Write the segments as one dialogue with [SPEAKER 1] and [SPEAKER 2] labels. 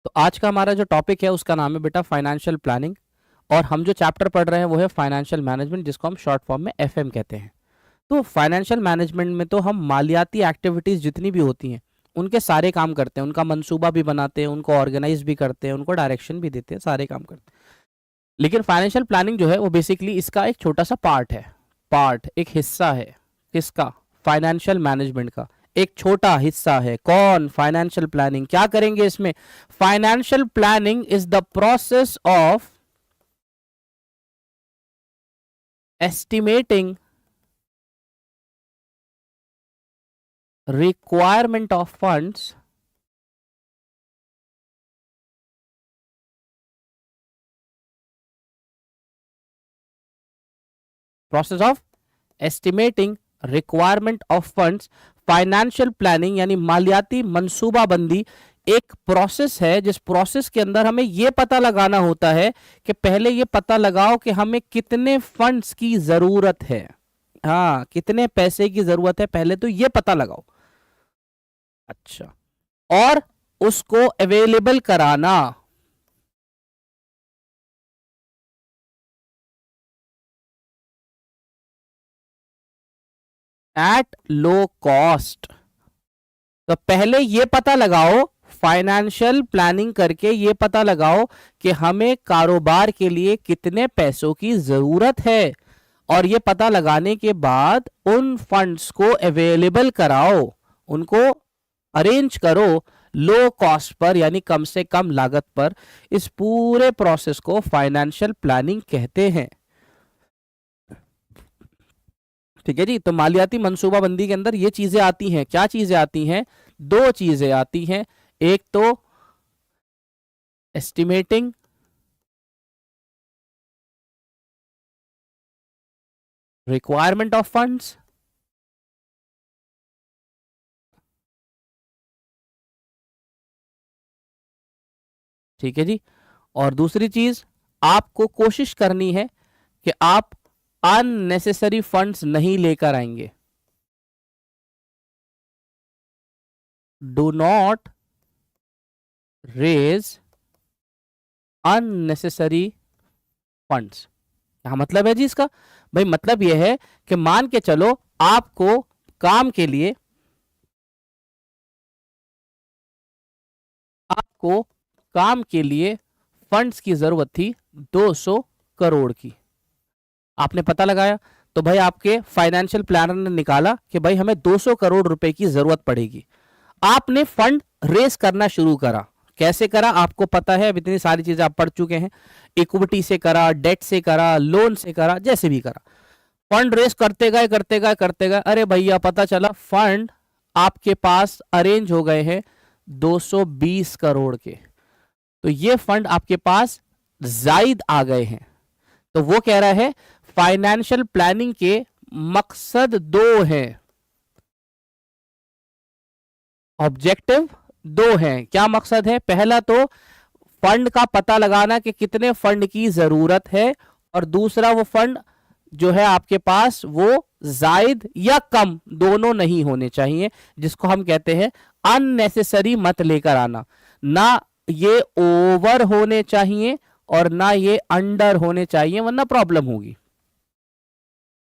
[SPEAKER 1] तो आज का हमारा जो टॉपिक है उसका नाम है बेटा फाइनेंशियल प्लानिंग। और हम जो चैप्टर पढ़ रहे हैं वो है फाइनेंशियल मैनेजमेंट, जिसको हम शॉर्ट फॉर्म में एफएम कहते हैं। तो फाइनेंशियल मैनेजमेंट में तो हम मालियाती एक्टिविटीज जितनी भी होती हैं उनके सारे काम करते हैं, उनका मंसूबा भी बनाते हैं, उनको ऑर्गेनाइज भी करते हैं, उनको डायरेक्शन भी देते हैं, सारे काम करते हैं। लेकिन फाइनेंशियल प्लानिंग जो है वो बेसिकली इसका एक छोटा सा पार्ट है, पार्ट एक हिस्सा है। किसका? फाइनेंशियल मैनेजमेंट का एक छोटा हिस्सा है। कौन? Financial planning. क्या करेंगे इसमें? Financial planning is the process of estimating requirement of funds process of estimating requirement of funds। Financial planning यानी मालियाती मंसूबाबंदी एक प्रोसेस है जिस प्रोसेस के अंदर हमें यह पता लगाना होता है कि पहले यह पता लगाओ कि हमें कितने फंड्स की जरूरत है। हाँ, कितने पैसे की जरूरत है पहले तो यह पता लगाओ। अच्छा, और उसको अवेलेबल कराना। At low cost. तो पहले ये पता लगाओ, फाइनेंशियल प्लानिंग करके ये पता लगाओ कि हमें कारोबार के लिए कितने पैसों की जरूरत है, और ये पता लगाने के बाद उन फंड्स को अवेलेबल कराओ, उनको अरेंज करो लो कॉस्ट पर, यानी कम से कम लागत पर। इस पूरे प्रोसेस को फाइनेंशियल प्लानिंग कहते हैं। ठीक है जी। तो मालियाती मंसूबाबंदी के अंदर ये चीजें आती हैं। क्या चीजें आती हैं? दो चीजें आती हैं। एक तो एस्टिमेटिंग रिक्वायरमेंट ऑफ फंड्स, ठीक है जी। और दूसरी चीज, आपको कोशिश करनी है कि आप अननेसेसरी फंड्स नहीं लेकर आएंगे। Do not raise unnecessary funds. क्या मतलब है जी इसका? भाई मतलब यह है कि मान के चलो आपको काम के लिए, आपको काम के लिए फंड्स की जरूरत थी 200 करोड़ की। आपने पता लगाया, तो भाई आपके फाइनेंशियल प्लानर ने निकाला कि भाई हमें 200 करोड़ रुपए की जरूरत पड़ेगी। आपने फंड रेस करना शुरू करा। कैसे करा आपको पता है, अब इतनी सारी चीजें आप पढ़ चुके हैं। इक्विटी से करा, डेट से करा, लोन से करा, जैसे भी करा, फंड रेस करते गए करते गए करते गए। अरे भैया पता चला फंड आपके पास अरेंज हो गए हैं 220 करोड़ के। तो ये फंड आपके पास जायद आ गए हैं। तो वो कह रहा है फाइनेंशियल प्लानिंग के मकसद दो हैं, ऑब्जेक्टिव दो हैं। क्या मकसद है? पहला तो फंड का पता लगाना कि कितने फंड की जरूरत है, और दूसरा वो फंड जो है आपके पास वो जायद या कम दोनों नहीं होने चाहिए, जिसको हम कहते हैं अननेसेसरी मत लेकर आना। ना ये ओवर होने चाहिए और ना ये अंडर होने चाहिए, वरना प्रॉब्लम होगी।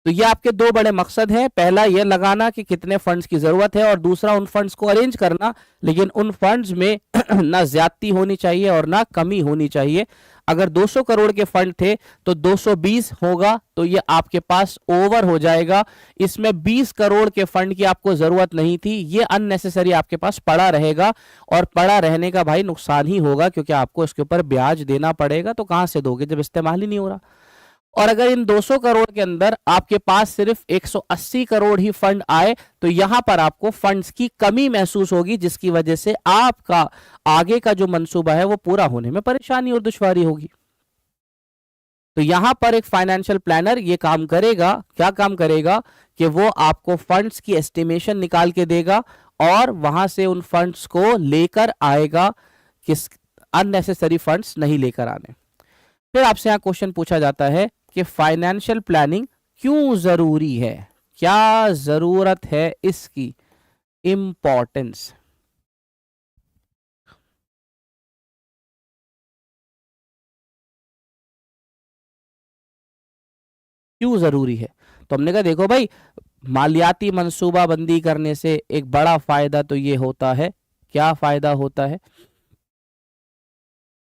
[SPEAKER 1] तो ये आपके दो बड़े मकसद हैं। पहला ये लगाना कि कितने फंड्स की जरूरत है, और दूसरा उन फंड्स को अरेंज करना, लेकिन उन फंड्स में ना ज्यादती होनी चाहिए और ना कमी होनी चाहिए। अगर 200 करोड़ के फंड थे तो 220 होगा, तो ये आपके पास ओवर हो जाएगा। इसमें 20 करोड़ के फंड की आपको जरूरत नहीं थी, ये अननेसेसरी आपके पास पड़ा रहेगा। और पड़ा रहने का भाई नुकसान ही होगा, क्योंकि आपको इसके ऊपर ब्याज देना पड़ेगा। तो कहां से दोगे जब इस्तेमाल ही नहीं हो रहा। और अगर इन 200 करोड़ के अंदर आपके पास सिर्फ 180 करोड़ ही फंड आए, तो यहां पर आपको फंड्स की कमी महसूस होगी, जिसकी वजह से आपका आगे का जो मंसूबा है वो पूरा होने में परेशानी और दुश्वारी होगी। तो यहां पर एक फाइनेंशियल प्लानर ये काम करेगा। क्या काम करेगा? कि वो आपको फंड्स की एस्टिमेशन निकाल के देगा और वहां से उन फंड्स को लेकर आएगा, किस अननेसेसरी फंड्स नहीं लेकर आने। फिर आपसे यहां क्वेश्चन पूछा जाता है कि फाइनेंशियल प्लानिंग क्यों जरूरी है, क्या जरूरत है इसकी, इंपॉर्टेंस। क्यों जरूरी है? तो हमने कहा देखो भाई, मालियाती मंसूबाबंदी करने से एक बड़ा फायदा तो ये होता है, क्या फायदा होता है?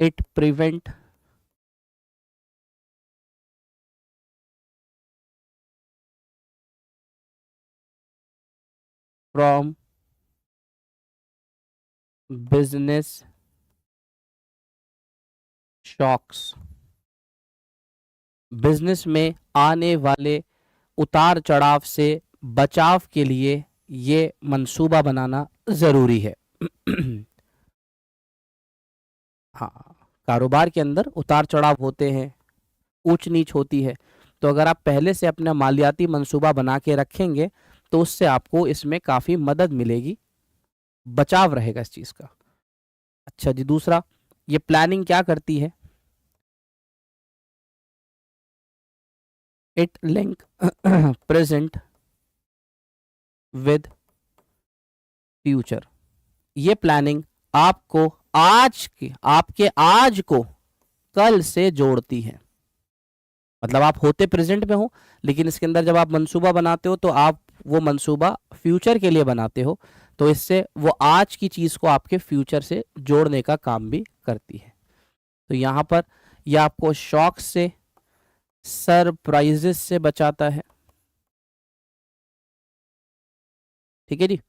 [SPEAKER 1] It prevent from business shocks. Business में आने वाले उतार चढ़ाव से बचाव के लिए ये मंसूबा बनाना जरूरी है। हाँ, कारोबार के अंदर उतार चढ़ाव होते हैं, ऊंच नीच होती है, तो अगर आप पहले से अपना मालियाती मंसूबा बना के रखेंगे तो उससे आपको इसमें काफी मदद मिलेगी, बचाव रहेगा इस चीज का। अच्छा जी, दूसरा, ये प्लानिंग क्या करती है? It link present with future. ये प्लानिंग आपको आज के, आपके आज को कल से जोड़ती है। मतलब आप होते प्रेजेंट में हो, लेकिन इसके अंदर जब आप मंसूबा बनाते हो तो आप वो मंसूबा फ्यूचर के लिए बनाते हो, तो इससे वो आज की चीज को आपके फ्यूचर से जोड़ने का काम भी करती है। तो यहां पर यह आपको शॉक से, सरप्राइजेस से बचाता है। ठीक है जी,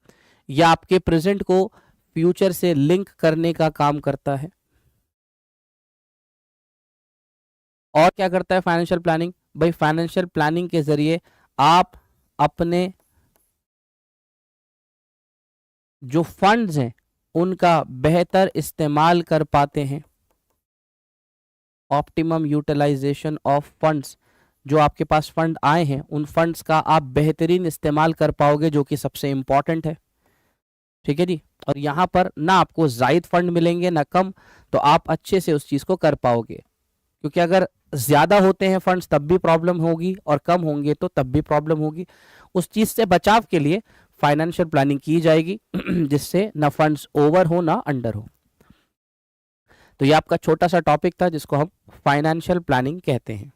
[SPEAKER 1] यह आपके प्रेजेंट को फ्यूचर से लिंक करने का काम करता है। और क्या करता है फाइनेंशियल प्लानिंग? भाई फाइनेंशियल प्लानिंग के जरिए आप अपने जो फंड्स हैं उनका बेहतर इस्तेमाल कर पाते हैं। ऑप्टिमम यूटिलाइजेशन ऑफ फंड्स, जो आपके पास फंड आए हैं उन फंड्स का आप बेहतरीन इस्तेमाल कर पाओगे, जो कि सबसे इंपॉर्टेंट है। ठीक है जी, और यहाँ पर ना आपको जायद फंड मिलेंगे ना कम, तो आप अच्छे से उस चीज को कर पाओगे। क्योंकि अगर ज्यादा होते हैं फंड्स तब भी प्रॉब्लम होगी, और कम होंगे तो तब भी प्रॉब्लम होगी। उस चीज से बचाव के लिए फाइनेंशियल प्लानिंग की जाएगी जिससे ना फंड्स ओवर हो ना अंडर हो। तो ये आपका छोटा सा टॉपिक था जिसको हम फाइनेंशियल प्लानिंग कहते हैं।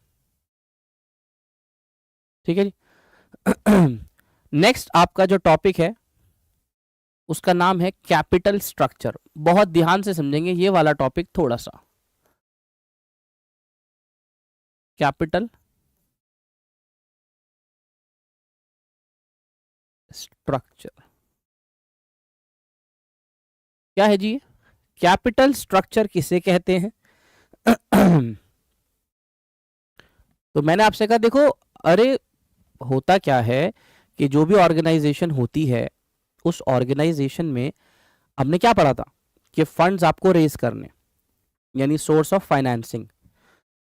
[SPEAKER 1] ठीक है जी। नेक्स्ट आपका जो टॉपिक है उसका नाम है कैपिटल स्ट्रक्चर। बहुत ध्यान से समझेंगे ये वाला टॉपिक थोड़ा सा। कैपिटल स्ट्रक्चर क्या है जी? कैपिटल स्ट्रक्चर किसे कहते हैं? तो मैंने आपसे कहा देखो, अरे होता क्या है कि जो भी ऑर्गेनाइजेशन होती है उस ऑर्गेनाइजेशन में हमने क्या पढ़ा था कि फंड्स आपको रेज करने, यानी सोर्स ऑफ फाइनेंसिंग।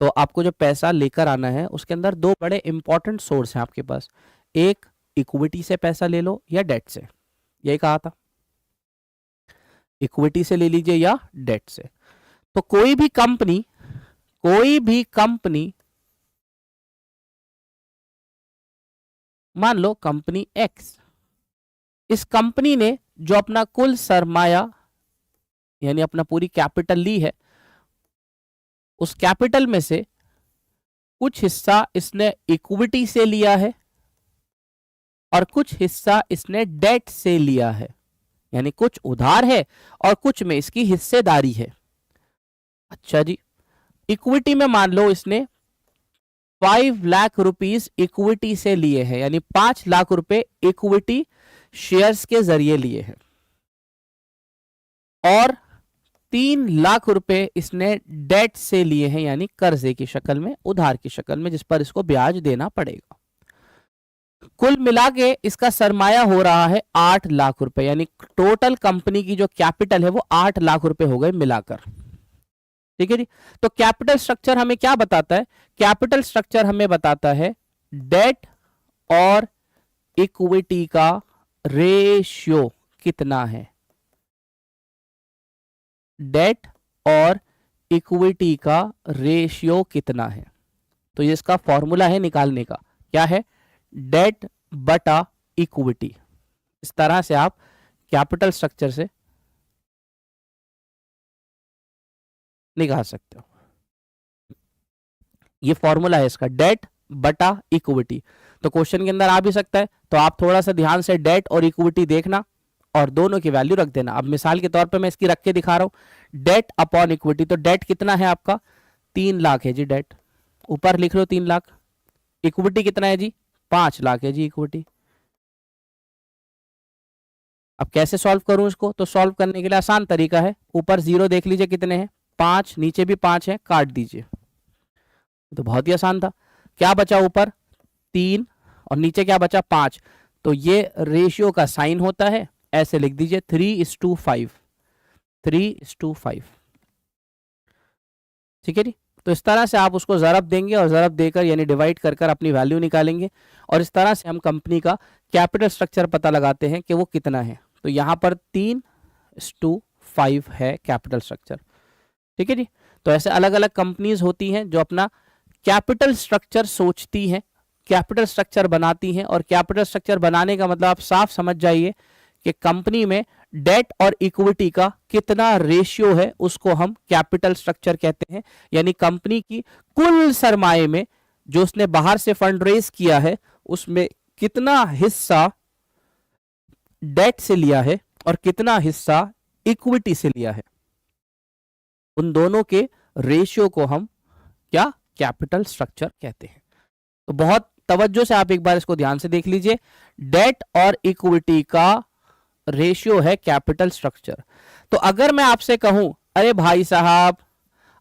[SPEAKER 1] तो आपको जो पैसा लेकर आना है उसके अंदर दो बड़े इंपॉर्टेंट सोर्स हैं आपके पास। एक, इक्विटी से पैसा ले लो या डेट से, यही कहा था, इक्विटी से ले लीजिए या डेट से। तो कोई भी कंपनी मान लो कंपनी एक्स, इस कंपनी ने जो अपना कुल सरमाया यानी अपना पूरी कैपिटल ली है, उस कैपिटल में से कुछ हिस्सा इसने इक्विटी से लिया है और कुछ हिस्सा इसने डेट से लिया है, यानी कुछ उधार है और कुछ में इसकी हिस्सेदारी है। अच्छा जी, इक्विटी में मान लो इसने 5 लाख रुपीस इक्विटी से लिए हैं, यानी 5 लाख रुपए इक्विटी शेयर्स के जरिए लिए हैं, और 3 लाख रुपए इसने डेट से लिए हैं, यानी कर्जे की शक्ल में, उधार की शक्ल में, जिस पर इसको ब्याज देना पड़ेगा। कुल मिला के इसका सरमाया हो रहा है 8 लाख रुपए, यानी टोटल कंपनी की जो कैपिटल है वो 8 लाख रुपए हो गए मिलाकर। ठीक है जी, तो कैपिटल स्ट्रक्चर हमें क्या बताता है? कैपिटल स्ट्रक्चर हमें बताता है डेट और इक्विटी का रेशियो कितना है। डेट और इक्विटी का रेशियो कितना है, तो ये इसका फॉर्मूला है निकालने का, क्या है? डेट बटा इक्विटी। इस तरह से आप कैपिटल स्ट्रक्चर से निकाल सकते हो। ये फॉर्मूला है इसका, डेट बटा इक्विटी। तो क्वेश्चन के अंदर आ भी सकता है, तो आप थोड़ा सा ध्यान से डेट और इक्विटी देखना और दोनों की वैल्यू रख देना। अब मिसाल के तौर पे मैं इसकी रख के दिखा रहा हूं, डेट अपॉन इक्विटी। तो डेट कितना है आपका 3 लाख है जी, डेट ऊपर लिख लो 3 लाख। इक्विटी कितना है जी 5 लाख है जी इक्विटी। अब कैसे सॉल्व करूं इसको, तो सॉल्व करने के लिए आसान तरीका है, ऊपर 0 देख लीजिए कितने हैं 5, नीचे भी 5 है, काट दीजिए। तो बहुत ही आसान था। क्या बचा ऊपर 3 और नीचे क्या बचा 5। तो ये रेशियो का साइन होता है, ऐसे लिख दीजिए 3:5, 3:5। ठीक है जी। तो इस तरह से आप उसको ज़रब देंगे और ज़रब देकर यानी डिवाइड कर कर अपनी वैल्यू निकालेंगे और इस तरह से हम कंपनी का कैपिटल स्ट्रक्चर पता लगाते हैं कि वो कितना है। तो यहाँ पर 3:5 है कैपिटल स्ट्रक्चर। ठीक है जी। तो ऐसे अलग अलग कंपनीज होती हैं जो अपना कैपिटल स्ट्रक्चर सोचती हैं, कैपिटल स्ट्रक्चर बनाती हैं। और कैपिटल स्ट्रक्चर बनाने का मतलब आप साफ समझ जाइए कि कंपनी में डेट और इक्विटी का कितना रेशियो है, उसको हम कैपिटल स्ट्रक्चर कहते हैं। यानी कंपनी की कुल सरमाए में जो उसने बाहर से फंड रेज किया है उसमें कितना हिस्सा डेट से लिया है और कितना हिस्सा इक्विटी से लिया है, उन दोनों के रेशियो को हम क्या कैपिटल स्ट्रक्चर कहते हैं। तो बहुत तवज्जो से आप एक बार इसको ध्यान से देख लीजिए, डेट और इक्विटी का रेशियो है कैपिटल स्ट्रक्चर। तो अगर मैं आपसे कहूं अरे भाई साहब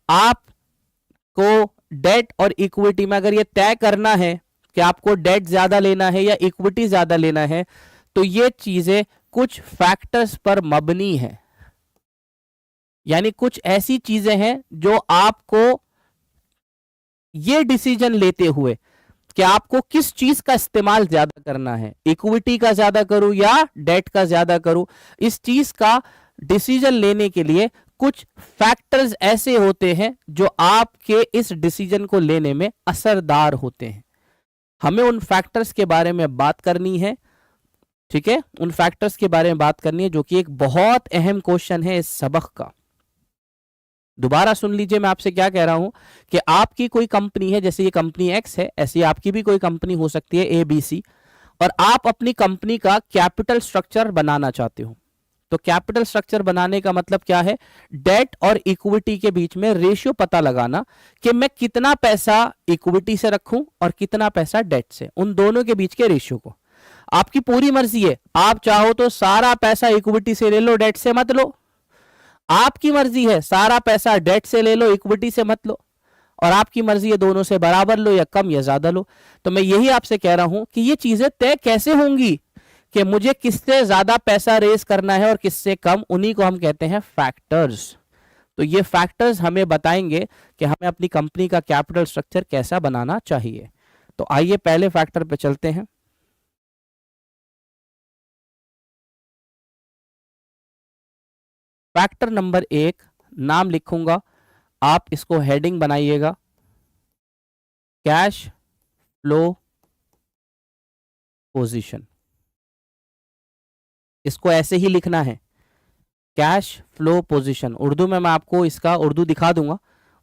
[SPEAKER 1] आपको डेट और इक्विटी में अगर ये तय करना है कि आपको डेट ज्यादा लेना है या इक्विटी ज्यादा लेना है, तो ये चीजें कुछ फैक्टर्स पर मबनी है। यानी कुछ ऐसी चीजें हैं जो आपको ये डिसीजन लेते हुए कि आपको किस चीज का इस्तेमाल ज्यादा करना है, इक्विटी का ज्यादा करूं या डेट का ज्यादा करूं, इस चीज का डिसीजन लेने के लिए कुछ फैक्टर्स ऐसे होते हैं जो आपके इस डिसीजन को लेने में असरदार होते हैं। हमें उन फैक्टर्स के बारे में बात करनी है। ठीक है, उन फैक्टर्स के बारे में बात करनी है जो कि एक बहुत अहम क्वेश्चन है इस सबक का। दोबारा सुन लीजिए मैं आपसे क्या कह रहा हूं कि आपकी कोई कंपनी है, जैसे ये कंपनी एक्स है, ऐसी आपकी भी कोई कंपनी हो सकती है ABC, और आप अपनी कंपनी का कैपिटल स्ट्रक्चर बनाना चाहते हो। तो कैपिटल स्ट्रक्चर बनाने का मतलब क्या है, डेट और इक्विटी के बीच में रेशियो पता लगाना कि मैं कितना पैसा इक्विटी से रखूं और कितना पैसा डेट से, उन दोनों के बीच के रेशियो को। आपकी पूरी मर्जी है, आप चाहो तो सारा पैसा इक्विटी से ले लो, डेट से मत लो। आपकी मर्जी है, सारा पैसा डेट से ले लो, इक्विटी से मत लो। और आपकी मर्जी है दोनों से बराबर लो या कम या ज्यादा लो। तो मैं यही आपसे कह रहा हूं कि ये चीजें तय कैसे होंगी कि मुझे किससे ज्यादा पैसा रेज करना है और किससे कम, उन्हीं को हम कहते हैं फैक्टर्स। तो ये फैक्टर्स हमें बताएंगे कि हमें अपनी कंपनी का कैपिटल स्ट्रक्चर कैसा बनाना चाहिए। तो आइए पहले फैक्टर पे चलते हैं। फैक्टर नंबर 1, नाम लिखूंगा, आप इसको हेडिंग बनाइएगा, कैश फ्लो पोजीशन। इसको ऐसे ही लिखना है, कैश फ्लो पोजीशन। उर्दू में मैं आपको इसका उर्दू दिखा दूंगा,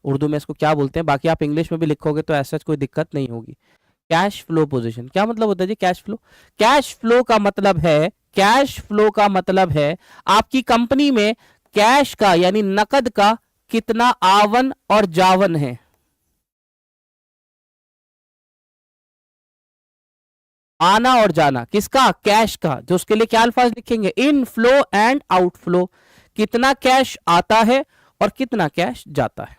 [SPEAKER 1] उर्दू में इसको क्या बोलते हैं, बाकी आप इंग्लिश में भी लिखोगे तो ऐसा कोई दिक्कत नहीं होगी। कैश फ्लो पोजीशन क्या मतलब होता है जी? कैश फ्लो, कैश फ्लो का मतलब है, कैश फ्लो का मतलब है आपकी कंपनी में कैश का यानी नकद का कितना आवन और जावन है। आना और जाना किसका? कैश का। जो उसके लिए क्या अल्फाज लिखेंगे? इन फ्लो एंड आउटफ्लो। कितना कैश आता है और कितना कैश जाता है,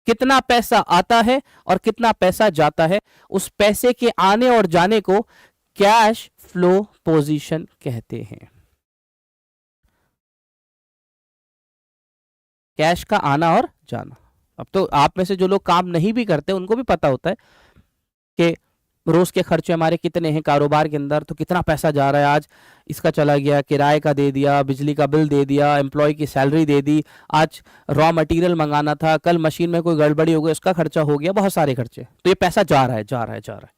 [SPEAKER 1] कितना पैसा आता है और कितना पैसा जाता है, उस पैसे के आने और जाने को कैश फ्लो पोजीशन कहते हैं। कैश का आना और जाना। अब तो आप में से जो लोग काम नहीं भी करते उनको भी पता होता है कि रोज के खर्चे हमारे कितने हैं कारोबार के अंदर, तो कितना पैसा जा रहा है, आज इसका चला गया, किराए का दे दिया, बिजली का बिल दे दिया, एम्प्लॉय की सैलरी दे दी, आज रॉ मटेरियल मंगाना था, कल मशीन में कोई गड़बड़ी हो गई उसका खर्चा हो गया, बहुत सारे खर्चे। तो ये पैसा जा रहा है जा रहा है जा रहा है।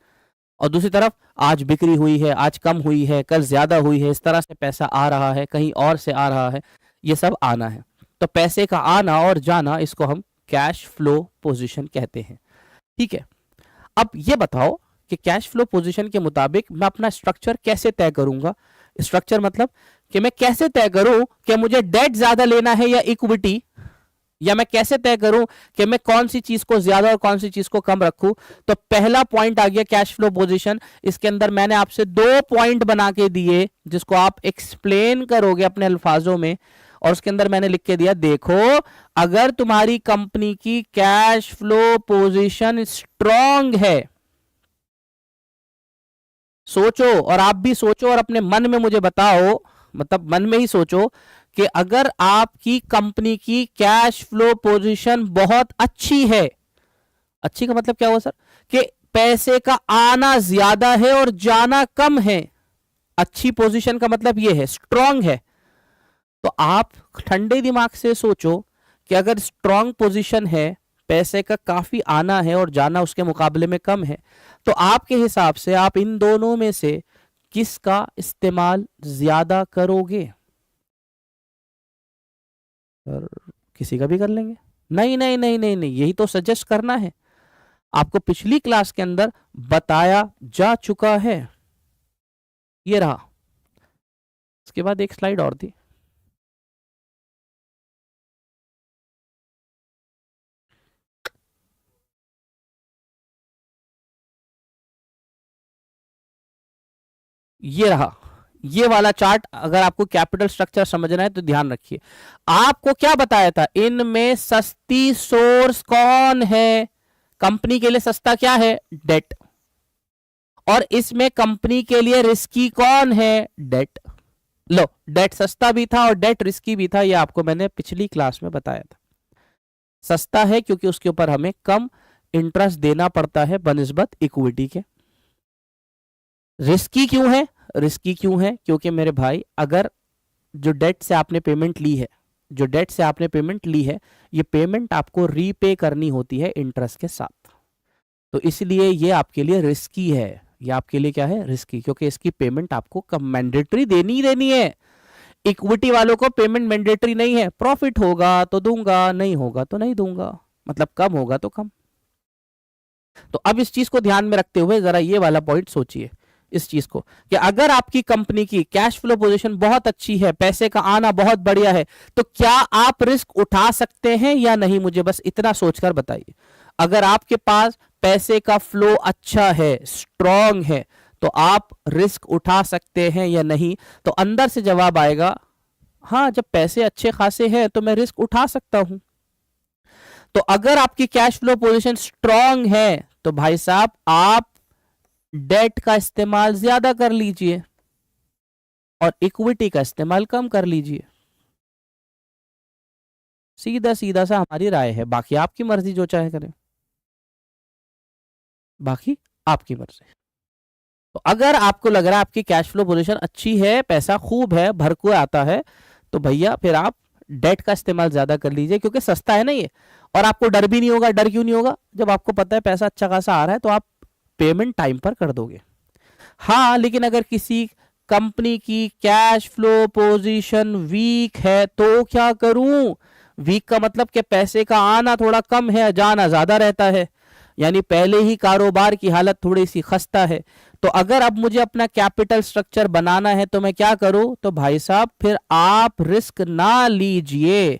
[SPEAKER 1] और दूसरी तरफ आज बिक्री हुई है, आज कम हुई है, कल ज्यादा हुई है, इस तरह से पैसा आ रहा है, कहीं और से आ रहा है, ये सब आना है। तो पैसे का आना और जाना, इसको हम कैश फ्लो पोजीशन कहते हैं। ठीक है, अब ये बताओ कि कैश फ्लो पोजीशन के मुताबिक मैं अपना स्ट्रक्चर कैसे तय करूंगा। स्ट्रक्चर मतलब कि मैं कैसे तय करूं कि मुझे डेट ज्यादा लेना है या इक्विटी, या मैं कैसे तय करूं कि मैं कौन सी चीज को ज्यादा और कौन सी चीज को कम रखूं। तो पहला पॉइंट आ गया कैश फ्लो पोजीशन। इसके अंदर मैंने आपसे 2 पॉइंट बना के दिए जिसको आप एक्सप्लेन करोगे अपने अल्फाजों में, और उसके अंदर मैंने लिख के दिया, देखो अगर तुम्हारी कंपनी की कैश फ्लो पोजीशन स्ट्रांग है, सोचो और आप भी सोचो और अपने मन में मुझे बताओ, मतलब मन में ही सोचो कि अगर आपकी कंपनी की कैश फ्लो पोजीशन बहुत अच्छी है, अच्छी का मतलब क्या हुआ सर, कि पैसे का आना ज्यादा है और जाना कम है, अच्छी पोजीशन का मतलब यह है स्ट्रांग है, तो आप ठंडे दिमाग से सोचो कि अगर स्ट्रांग पोजीशन है, पैसे का काफी आना है और जाना उसके मुकाबले में कम है, तो आपके हिसाब से आप इन दोनों में से किसका इस्तेमाल ज्यादा करोगे। और किसी का भी कर लेंगे, नहीं नहीं नहीं नहीं नहीं, यही तो सजेस्ट करना है, आपको पिछली क्लास के अंदर बताया जा चुका है। ये रहा, इसके बाद एक स्लाइड और थी, ये रहा, ये वाला चार्ट। अगर आपको कैपिटल स्ट्रक्चर समझना है तो ध्यान रखिए, आपको क्या बताया था, इनमें सस्ती सोर्स कौन है, कंपनी के लिए सस्ता क्या है, डेट, और इसमें कंपनी के लिए रिस्की कौन है, डेट। लो, डेट सस्ता भी था और डेट रिस्की भी था, ये आपको मैंने पिछली क्लास में बताया था। सस्ता है क्योंकि उसके ऊपर हमें कम इंटरेस्ट देना पड़ता है बनिस्बत इक्विटी के। रिस्की क्यों है, रिस्की क्यों है क्योंकि मेरे भाई अगर जो डेट से आपने पेमेंट ली है, जो डेट से आपने पेमेंट ली है, ये पेमेंट आपको रीपे करनी होती है इंटरेस्ट के साथ, तो इसलिए ये आपके लिए रिस्की है। ये आपके लिए क्या है, रिस्की, क्योंकि इसकी पेमेंट आपको कम मैंडेटरी देनी ही देनी है। इक्विटी वालों को पेमेंट मैंडेटरी नहीं है, प्रॉफिट होगा तो दूंगा, नहीं होगा तो नहीं दूंगा, मतलब कम होगा तो कम। तो अब इस चीज को ध्यान में रखते हुए जरा ये वाला पॉइंट सोचिए, इस चीज को कि अगर आपकी कंपनी की कैश फ्लो पोजीशन बहुत अच्छी है, पैसे का आना बहुत बढ़िया है, तो क्या आप रिस्क उठा सकते हैं या नहीं, मुझे बस इतना सोचकर बताइए। अगर आपके पास पैसे का फ्लो अच्छा है, स्ट्रांग है, तो आप रिस्क उठा सकते हैं या नहीं, तो अंदर से जवाब आएगा, हाँ जब पैसे अच्छे खासे हैं तो मैं रिस्क उठा सकता हूं। तो अगर आपकी कैश फ्लो पोजीशन स्ट्रांग है तो भाई साहब आप डेट का इस्तेमाल ज्यादा कर लीजिए और इक्विटी का इस्तेमाल कम कर लीजिए। सीधा सीधा सा हमारी राय है, बाकी आपकी मर्जी, जो चाहे करें, बाकी आपकी मर्जी। तो अगर आपको लग रहा है आपकी कैश फ्लो पोजीशन अच्छी है, पैसा खूब है, भरपूर आता है, तो भैया फिर आप डेट का इस्तेमाल ज्यादा कर लीजिए, क्योंकि सस्ता है ना ये, और आपको डर भी नहीं होगा। डर क्यों नहीं होगा, जब आपको पता है पैसा अच्छा खासा आ रहा है तो आप पेमेंट टाइम पर कर दोगे। हाँ, लेकिन अगर किसी कंपनी की कैश फ्लो पोजीशन वीक है तो क्या करूं। वीक का मतलब कि पैसे का आना थोड़ा कम है, जाना ज्यादा रहता है, यानी पहले ही कारोबार की हालत थोड़ी सी खस्ता है। तो अगर अब मुझे अपना कैपिटल स्ट्रक्चर बनाना है तो मैं क्या करूं, तो भाई साहब फिर आप रिस्क ना लीजिए,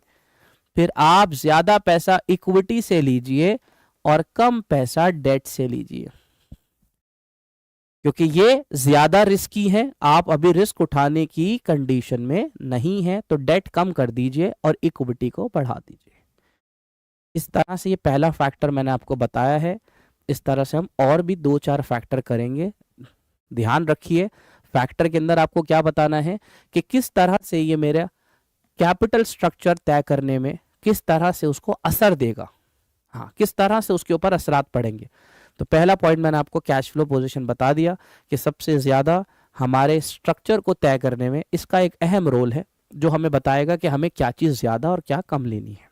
[SPEAKER 1] फिर आप ज्यादा पैसा इक्विटी से लीजिए और कम पैसा डेट से लीजिए, क्योंकि ये ज्यादा रिस्की है, आप अभी रिस्क उठाने की कंडीशन में नहीं है, तो डेट कम कर दीजिए और इक्विटी को बढ़ा दीजिए। इस तरह से ये पहला फैक्टर मैंने आपको बताया है। इस तरह से हम और भी 2-4 फैक्टर करेंगे। ध्यान रखिए, फैक्टर के अंदर आपको क्या बताना है कि किस तरह से ये मेरा कैपिटल स्ट्रक्चर तय करने में किस तरह से उसको असर देगा, हाँ किस तरह से उसके ऊपर असरात पड़ेंगे। तो पहला पॉइंट मैंने आपको कैश फ्लो पोजीशन बता दिया कि सबसे ज्यादा हमारे स्ट्रक्चर को तय करने में इसका एक अहम रोल है, जो हमें बताएगा कि हमें क्या चीज ज्यादा और क्या कम लेनी है।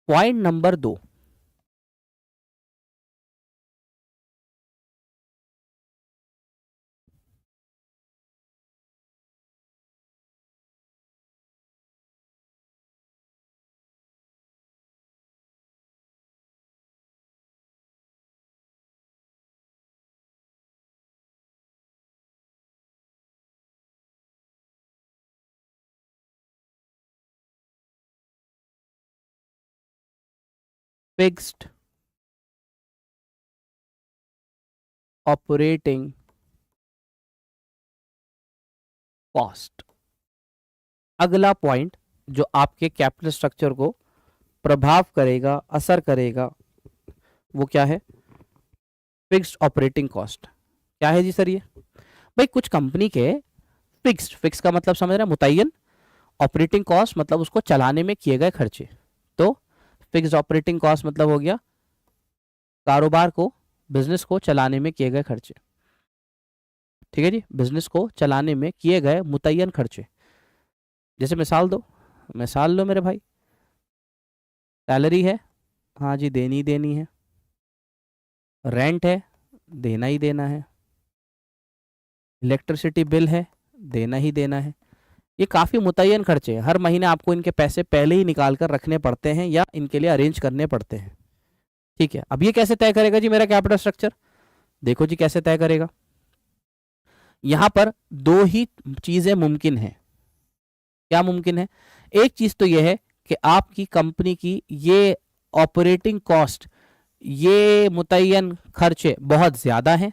[SPEAKER 1] Point number 2, fixed operating cost. अगला पॉइंट जो आपके कैपिटल स्ट्रक्चर को प्रभाव करेगा, असर करेगा, वो क्या है? Fixed operating cost. क्या है जी सर ये? भाई कुछ कंपनी के फिक्स का मतलब समझ रहे हैं, मुतय्यन। ऑपरेटिंग कॉस्ट मतलब उसको चलाने में किए गए खर्चे। तो फिक्स्ड ऑपरेटिंग कॉस्ट मतलब हो गया कारोबार को, बिजनेस को चलाने में किए गए खर्चे। ठीक है जी, बिजनेस को चलाने में किए गए मुतय्यन खर्चे। जैसे मिसाल लो मेरे भाई, सैलरी है, हाँ जी देनी ही देनी है। रेंट है, देना ही देना है। इलेक्ट्रिसिटी बिल है, देना ही देना है। ये काफ़ी मुतय्यन खर्चे हैं, हर महीने आपको इनके पैसे पहले ही निकाल कर रखने पड़ते हैं या इनके लिए अरेंज करने पड़ते हैं। ठीक है, अब ये कैसे तय करेगा जी मेरा कैपिटल स्ट्रक्चर? देखो जी कैसे तय करेगा। यहां पर दो ही चीजें मुमकिन है। क्या मुमकिन है? एक चीज तो यह है कि आपकी कंपनी की ये ऑपरेटिंग कॉस्ट, ये मुतय्यन खर्चे बहुत ज्यादा हैं,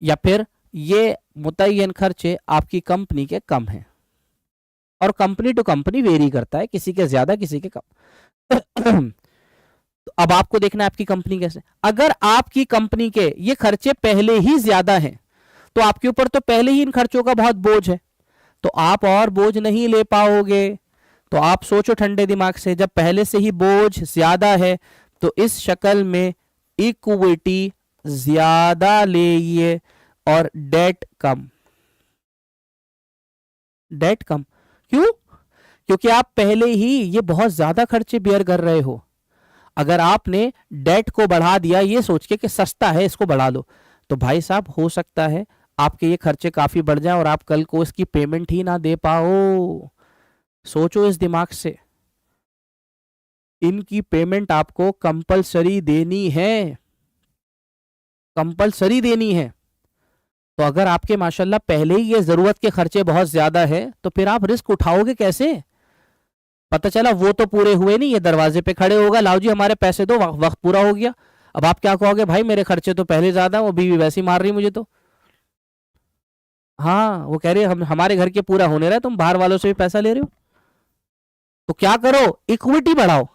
[SPEAKER 1] या फिर ये मुतय्यन खर्चे आपकी कंपनी के कम हैं। और कंपनी टू कंपनी वेरी करता है, किसी के ज्यादा किसी के कम। तो अब आपको देखना है आपकी कंपनी कैसे। अगर आपकी कंपनी के ये खर्चे पहले ही ज्यादा हैं तो आपके ऊपर तो पहले ही इन खर्चों का बहुत बोझ है, तो आप और बोझ नहीं ले पाओगे। तो आप सोचो ठंडे दिमाग से, जब पहले से ही बोझ ज्यादा है तो इस शक्ल में इक्विटी ज्यादा लेइए और डेट कम। डेट कम क्यों? क्योंकि आप पहले ही ये बहुत ज्यादा खर्चे बेयर कर रहे हो। अगर आपने डेट को बढ़ा दिया ये सोच के कि सस्ता है इसको बढ़ा लो, तो भाई साहब हो सकता है आपके ये खर्चे काफी बढ़ जाएं और आप कल को इसकी पेमेंट ही ना दे पाओ। सोचो इस दिमाग से, इनकी पेमेंट आपको कंपलसरी देनी है, कंपलसरी देनी है। तो अगर आपके माशाल्लाह पहले ही ये जरूरत के खर्चे बहुत ज्यादा है तो फिर आप रिस्क उठाओगे कैसे? पता चला वो तो पूरे हुए नहीं, ये दरवाजे पे खड़े होगा, लाओ जी हमारे पैसे दो, वक्त पूरा हो गया। अब आप क्या कहोगे? भाई मेरे खर्चे तो पहले ज्यादा, वो बीवी वैसे ही मार रही मुझे तो। हाँ वो कह रही है हमारे घर के पूरा होने रहा है, तुम बाहर वालों से भी पैसा ले रहे हो। तो क्या करो? इक्विटी बढ़ाओ।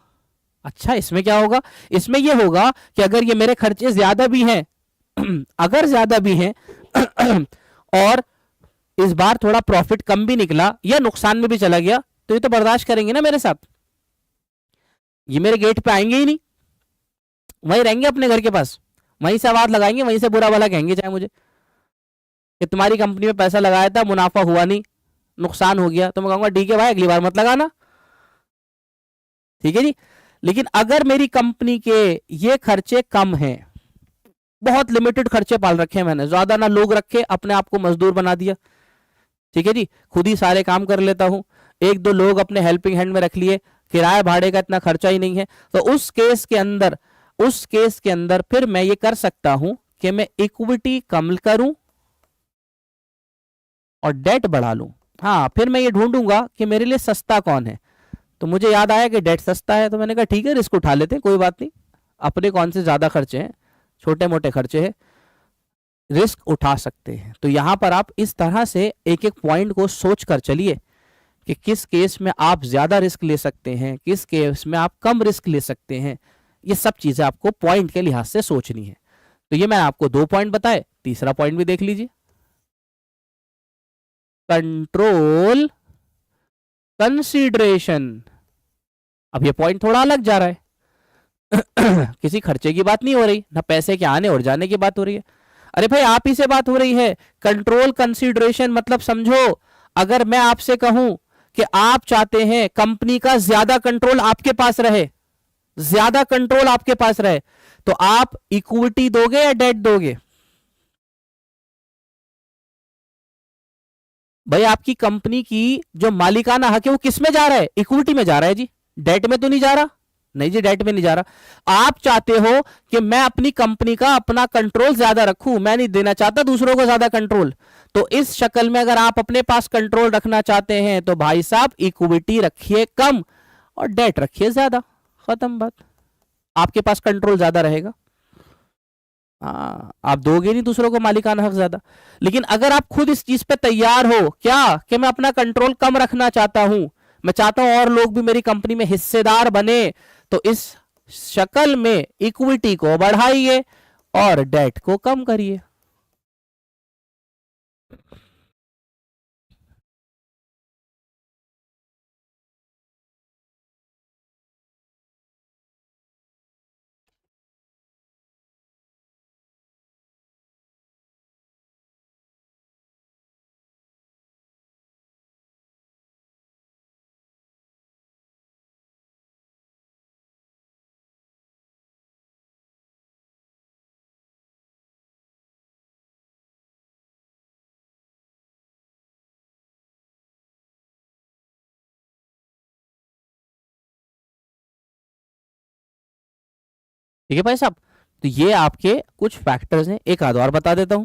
[SPEAKER 1] अच्छा इसमें क्या होगा? इसमें यह होगा कि अगर ये मेरे खर्चे ज्यादा भी हैं अगर ज्यादा भी हैं और इस बार थोड़ा प्रॉफिट कम भी निकला या नुकसान में भी चला गया, तो ये तो बर्दाश्त करेंगे ना मेरे साथ। ये मेरे गेट पे आएंगे ही नहीं, वहीं रहेंगे अपने घर के पास, वहीं से आवाज लगाएंगे, वहीं से बुरा भला कहेंगे चाहे मुझे कि तुम्हारी कंपनी में पैसा लगाया था, मुनाफा हुआ नहीं, नुकसान हो गया। तो मैं कहूंगा ठीक है भाई अगली बार मत लगाना। ठीक है जी। लेकिन अगर मेरी कंपनी के ये खर्चे कम हैं, बहुत लिमिटेड खर्चे पाल रखे हैं मैंने, ज्यादा ना लोग रखे, अपने आप को मजदूर बना दिया। ठीक है जी, खुद ही सारे काम कर लेता हूं, एक दो लोग अपने हेल्पिंग हैंड में रख लिए, किराया भाड़े का इतना खर्चा ही नहीं है, तो उस केस के अंदर फिर मैं ये कर सकता हूं कि मैं इक्विटी कम करूं और डेट बढ़ा लूं। हाँ फिर मैं ये ढूंढूंगा कि मेरे लिए सस्ता कौन है। तो मुझे याद आया कि डेट सस्ता है, तो मैंने कहा ठीक है रिस्क उठा लेते हैं, कोई बात नहीं, अपने कौन से ज्यादा खर्चे हैं, छोटे मोटे खर्चे हैं, रिस्क उठा सकते हैं। तो यहां पर आप इस तरह से एक एक पॉइंट को सोच कर चलिए कि किस केस में आप ज्यादा रिस्क ले सकते हैं, किस केस में आप कम रिस्क ले सकते हैं। ये सब चीजें आपको पॉइंट के लिहाज से सोचनी है। तो ये मैंने आपको 2 पॉइंट बताए, तीसरा पॉइंट भी देख लीजिए, कंट्रोल कंसीडरेशन। अब ये पॉइंट थोड़ा अलग जा रहा है किसी खर्चे की बात नहीं हो रही, ना पैसे के आने और जाने की बात हो रही है। अरे भाई आप ही से बात हो रही है। कंट्रोल कंसीडरेशन मतलब समझो, अगर मैं आपसे कहूं कि आप चाहते हैं कंपनी का ज्यादा कंट्रोल आपके पास रहे, ज्यादा कंट्रोल आपके पास रहे, तो आप इक्विटी दोगे या डेट दोगे? भाई आपकी कंपनी की जो मालिकाना हक है वो किस में जा रहा है? इक्विटी में जा रहा है जी, डेट में तो नहीं जा रहा। नहीं जी डेट में नहीं जा रहा। आप चाहते हो कि मैं अपनी कंपनी का अपना कंट्रोल ज्यादा रखूं, मैं नहीं देना चाहता दूसरों को ज्यादा कंट्रोल। तो इस शक्ल में अगर आप अपने पास कंट्रोल रखना चाहते हैं तो भाई साहब इक्विटी रखिए कम और डेट रखिए ज्यादा, खत्म बात। आपके पास कंट्रोल ज्यादा रहेगा। हाँ, आप दोगे नहीं दूसरों को मालिकाना हक ज्यादा। लेकिन अगर आप खुद इस चीज पे तैयार हो क्या कि मैं अपना कंट्रोल कम रखना चाहता हूं, मैं चाहता हूं और लोग भी मेरी कंपनी में हिस्सेदार बने, तो इस शक्ल में इक्विटी को बढ़ाइए और डेट को कम करिए। ठीक है भाई साहब, तो ये आपके कुछ फैक्टर्स हैं, एक आध और बता देता हूं,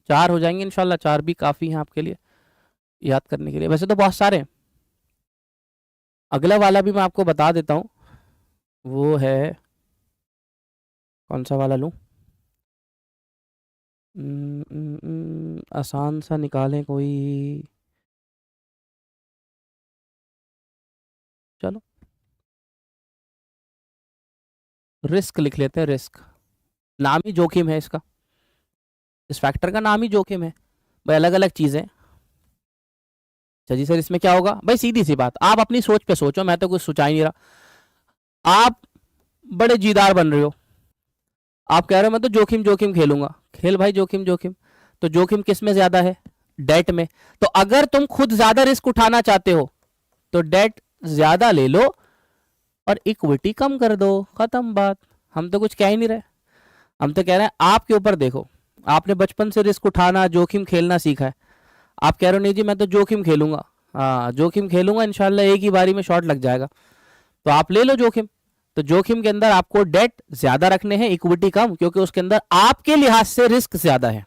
[SPEAKER 1] चार हो जाएंगे इंशाल्लाह, चार भी काफी हैं आपके लिए याद करने के लिए, वैसे तो बहुत सारे हैं। अगला वाला भी मैं आपको बता देता हूं, वो है, कौन सा वाला लूं? आसान सा निकालें कोई, चलो रिस्क लिख लेते हैं, रिस्क। नाम ही जोखिम है इसका, इस फैक्टर का नाम ही जोखिम है भाई, अलग अलग चीजें। अच्छा जी सर, इसमें क्या होगा भाई? सीधी सी बात, आप अपनी सोच पे सोचो, मैं तो कुछ सोचा ही नहीं रहा। आप बड़े जीदार बन रहे हो, आप कह रहे हो मैं तो जोखिम जोखिम खेलूंगा, खेल भाई जोखिम जोखिम। तो जोखिम किस में ज्यादा है? डेट में। तो अगर तुम खुद ज्यादा रिस्क उठाना चाहते हो तो डेट ज्यादा ले लो और इक्विटी कम कर दो, खत्म बात। हम तो कुछ कह ही नहीं रहे, हम तो कह रहे हैं आपके ऊपर देखो, आपने बचपन से रिस्क उठाना जोखिम खेलना सीखा है, आप कह रहे हो नहीं जी मैं तो जोखिम खेलूंगा, हाँ जोखिम खेलूंगा इंशाल्लाह एक ही बारी में शॉट लग जाएगा, तो आप ले लो जोखिम। तो जोखिम के अंदर आपको डेट ज्यादा रखने हैं, इक्विटी कम, क्योंकि उसके अंदर आपके लिहाज से रिस्क ज्यादा है।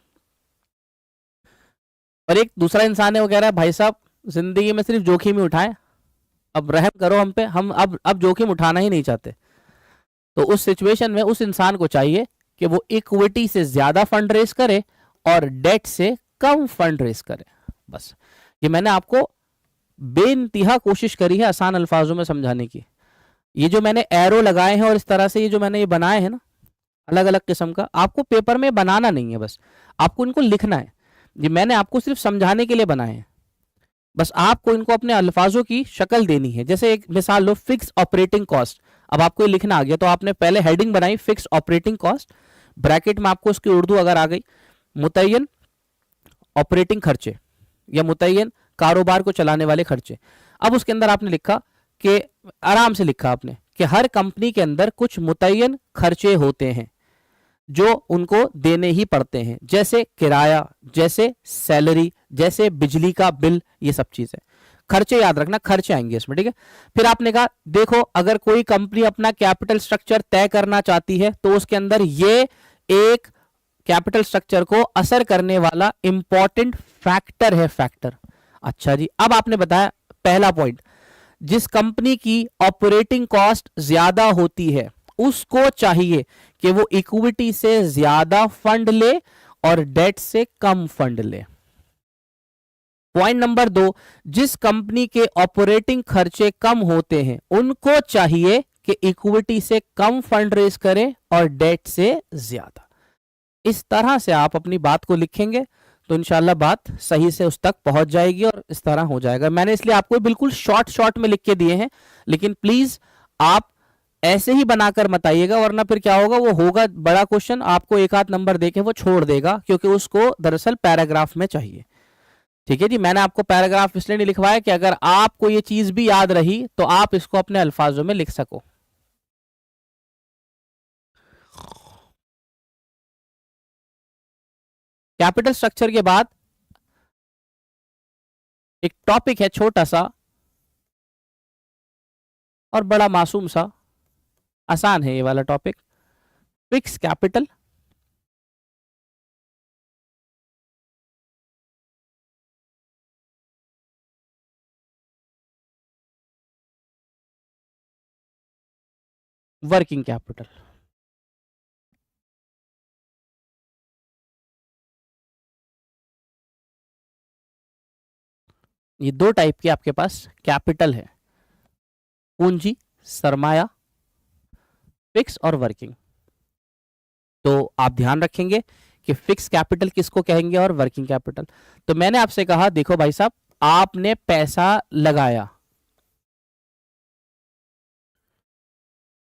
[SPEAKER 1] और एक दूसरा इंसान है वो कह रहा है भाई साहब जिंदगी में सिर्फ जोखिम ही उठाएं, अब रहम करो हम पे, हम अब जोखिम उठाना ही नहीं चाहते। तो उस सिचुएशन में उस इंसान को चाहिए कि वो इक्विटी से ज्यादा फंड रेस करे और डेट से कम फंड रेस करे, बस। ये मैंने आपको बेइंतहा कोशिश करी है आसान अल्फाजों में समझाने की। ये जो मैंने एरो लगाए हैं और इस तरह से ये जो मैंने ये बनाए हैं ना, अलग अलग किस्म का, आपको पेपर में बनाना नहीं है, बस आपको इनको लिखना है। ये मैंने आपको सिर्फ समझाने के लिए बनाए हैं, बस आपको इनको अपने अल्फाजों की शक्ल देनी है। जैसे एक मिसाल लो, फिक्स ऑपरेटिंग कॉस्ट, अब आपको ये लिखना आ गया, तो आपने पहले हेडिंग बनाई फिक्स ऑपरेटिंग कॉस्ट, ब्रैकेट में आपको उसकी उर्दू अगर आ गई मुतय्यन ऑपरेटिंग खर्चे या मुतय्यन कारोबार को चलाने वाले खर्चे। अब उसके अंदर आपने लिखा कि, आराम से लिखा आपने कि हर कंपनी के अंदर कुछ मुतय्यन खर्चे होते हैं जो उनको देने ही पड़ते हैं, जैसे किराया, जैसे सैलरी, जैसे बिजली का बिल, ये सब चीजें खर्चे याद रखना, खर्चे आएंगे इसमें, ठीक है। फिर आपने कहा देखो अगर कोई कंपनी अपना कैपिटल स्ट्रक्चर तय करना चाहती है तो उसके अंदर ये एक कैपिटल स्ट्रक्चर को असर करने वाला इंपॉर्टेंट फैक्टर है, फैक्टर। अच्छा जी, अब आपने बताया पहला पॉइंट, जिस कंपनी की ऑपरेटिंग कॉस्ट ज्यादा होती है उसको चाहिए कि वो इक्विटी से ज्यादा फंड ले और डेट से कम फंड ले। पॉइंट नंबर दो, जिस कंपनी के ऑपरेटिंग खर्चे कम होते हैं उनको चाहिए कि इक्विटी से कम फंड रेज करें और डेट से ज्यादा। इस तरह से आप अपनी बात को लिखेंगे तो इंशाल्लाह बात सही से उस तक पहुंच जाएगी और इस तरह हो जाएगा। मैंने इसलिए आपको बिल्कुल शॉर्ट शॉर्ट में लिख के दिए हैं, लेकिन प्लीज आप ऐसे ही बनाकर मत आइएगा, वरना फिर क्या होगा, वो होगा बड़ा क्वेश्चन, आपको एक आध नंबर देके वो छोड़ देगा, क्योंकि उसको दरअसल पैराग्राफ में चाहिए। ठीक है जी, मैंने आपको पैराग्राफ इसलिए नहीं लिखवाया कि अगर आपको ये चीज भी याद रही तो आप इसको अपने अल्फाजों में लिख सको। कैपिटल स्ट्रक्चर के बाद एक टॉपिक है छोटा सा और बड़ा मासूम सा, आसान है ये वाला topic, fix capital. Working capital. ये दो टाइप के आपके पास कैपिटल है, पूंजी, सरमाया, फिक्स और वर्किंग। तो आप ध्यान रखेंगे कि फिक्स कैपिटल किसको कहेंगे और वर्किंग कैपिटल। तो मैंने आपसे कहा देखो भाई साहब, आपने पैसा लगाया,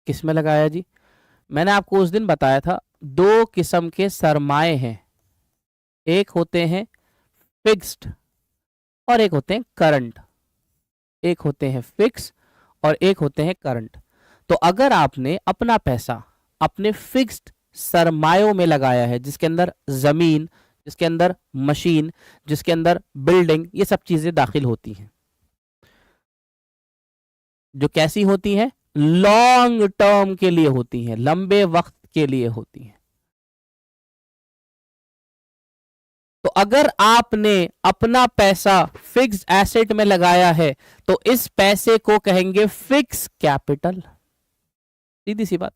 [SPEAKER 1] किस में लगाया जी? मैंने आपको उस दिन बताया था दो किस्म के सरमाए हैं, एक होते हैं फिक्स्ड और एक होते हैं करंट। एक होते हैं फिक्स और एक होते हैं करंट। तो अगर आपने अपना पैसा अपने फिक्स्ड सरमायों में लगाया है, जिसके अंदर जमीन, जिसके अंदर मशीन, जिसके अंदर बिल्डिंग, ये सब चीजें दाखिल होती हैं, जो कैसी होती हैं, लॉन्ग टर्म के लिए होती हैं, लंबे वक्त के लिए होती हैं। तो अगर आपने अपना पैसा फिक्स एसेट में लगाया है तो इस पैसे को कहेंगे फिक्स कैपिटल। सीधी सी बात।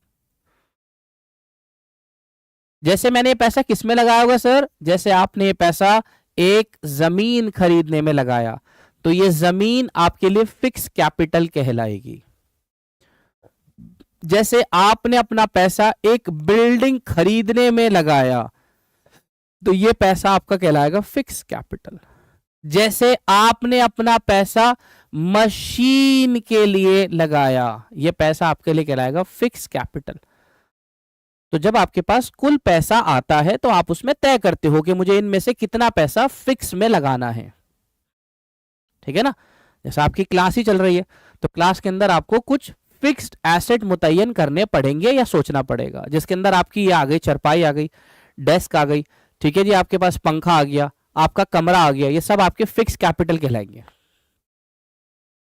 [SPEAKER 1] जैसे मैंने ये पैसा किस में लगाया होगा सर? जैसे आपने ये पैसा एक जमीन खरीदने में लगाया, तो ये जमीन आपके लिए फिक्स कैपिटल कहलाएगी। जैसे आपने अपना पैसा एक बिल्डिंग खरीदने में लगाया, तो ये पैसा आपका कहलाएगा फिक्स कैपिटल। जैसे आपने अपना पैसा मशीन के लिए लगाया, ये पैसा आपके लिए कहलाएगा फिक्स कैपिटल। तो जब आपके पास कुल पैसा आता है तो आप उसमें तय करते हो कि मुझे इनमें से कितना पैसा फिक्स में लगाना है, ठीक है ना? जैसे आपकी क्लास ही चल रही है, तो क्लास के अंदर आपको कुछ फिक्स्ड एसेट मुतय्यन करने पड़ेंगे या सोचना पड़ेगा, जिसके अंदर आपकी ये आ गई, चरपाई आ गई, डेस्क आ गई, ठीक है जी, आपके पास पंखा आ गया, आपका कमरा आ गया, ये सब आपके फिक्स कैपिटल कहलाएंगे।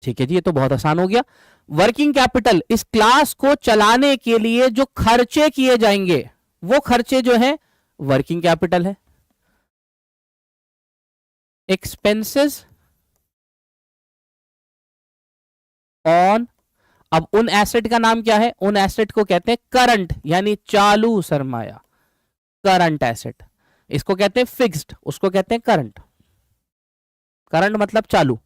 [SPEAKER 1] ठीक है जी, ये तो बहुत आसान हो गया। वर्किंग कैपिटल, इस क्लास को चलाने के लिए जो खर्चे किए जाएंगे वो खर्चे जो है वर्किंग कैपिटल है। एक्सपेंसेस ऑन, अब उन एसेट का नाम क्या है? उन एसेट को कहते हैं करंट, यानी चालू सरमाया, करंट एसेट। इसको कहते हैं फिक्स्ड, उसको कहते हैं करंट। करंट मतलब चालू।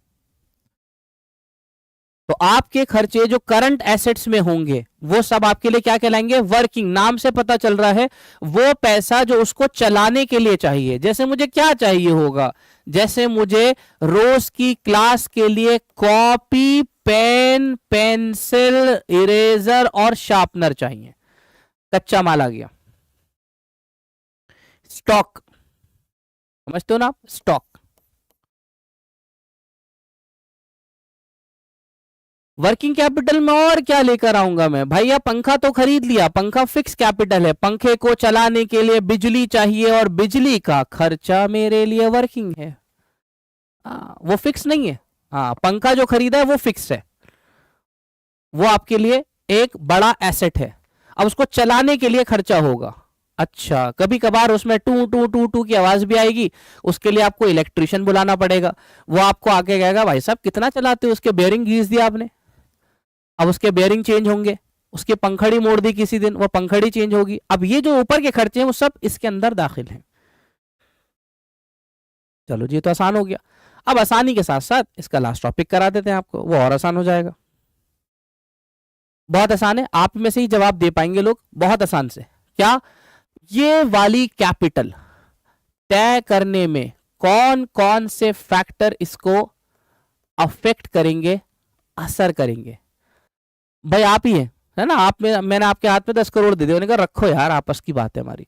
[SPEAKER 1] तो आपके खर्चे जो करंट एसेट्स में होंगे वो सब आपके लिए क्या कहलाएंगे? वर्किंग। नाम से पता चल रहा है वो पैसा जो उसको चलाने के लिए चाहिए। जैसे मुझे क्या चाहिए होगा? जैसे मुझे रोज की क्लास के लिए कॉपी, पेन, पेंसिल, इरेजर और शार्पनर चाहिए। कच्चा माल आ गया, स्टॉक, समझते हो ना आप? स्टॉक। वर्किंग कैपिटल में और क्या लेकर आऊंगा मैं? भैया पंखा तो खरीद लिया, पंखा फिक्स कैपिटल है, पंखे को चलाने के लिए बिजली चाहिए और बिजली का खर्चा मेरे लिए वर्किंग है। वो फिक्स नहीं है। हाँ, पंखा जो खरीदा है वो फिक्स है, वो आपके लिए एक बड़ा एसेट है। अब उसको चलाने के लिए खर्चा होगा। अच्छा, कभी कभार उसमें टू टू टू टू की आवाज भी आएगी, उसके लिए आपको इलेक्ट्रिशियन बुलाना पड़ेगा। वो आपको आके कहेगा भाई साहब कितना चलाते हो, उसके बेयरिंग घीस दिया आपने, अब उसके बेयरिंग चेंज होंगे, उसके पंखड़ी मोड़ दी किसी दिन, वो पंखड़ी चेंज होगी। अब ये जो ऊपर के खर्चे हैं वो सब इसके अंदर दाखिल हैं। चलो जी, तो आसान हो गया। अब आसानी के साथ साथ इसका लास्ट टॉपिक करा देते हैं आपको, वो और आसान हो जाएगा। बहुत आसान है, आप में से ही जवाब दे पाएंगे लोग बहुत आसान से। क्या? ये वाली कैपिटल तय करने में कौन कौन से फैक्टर इसको अफेक्ट करेंगे, असर करेंगे? भाई आप ही है ना? आप में, मैंने आपके हाथ में 10 करोड़ दे दिया, उन्होंने कहा रखो यार, आपस की बात है हमारी।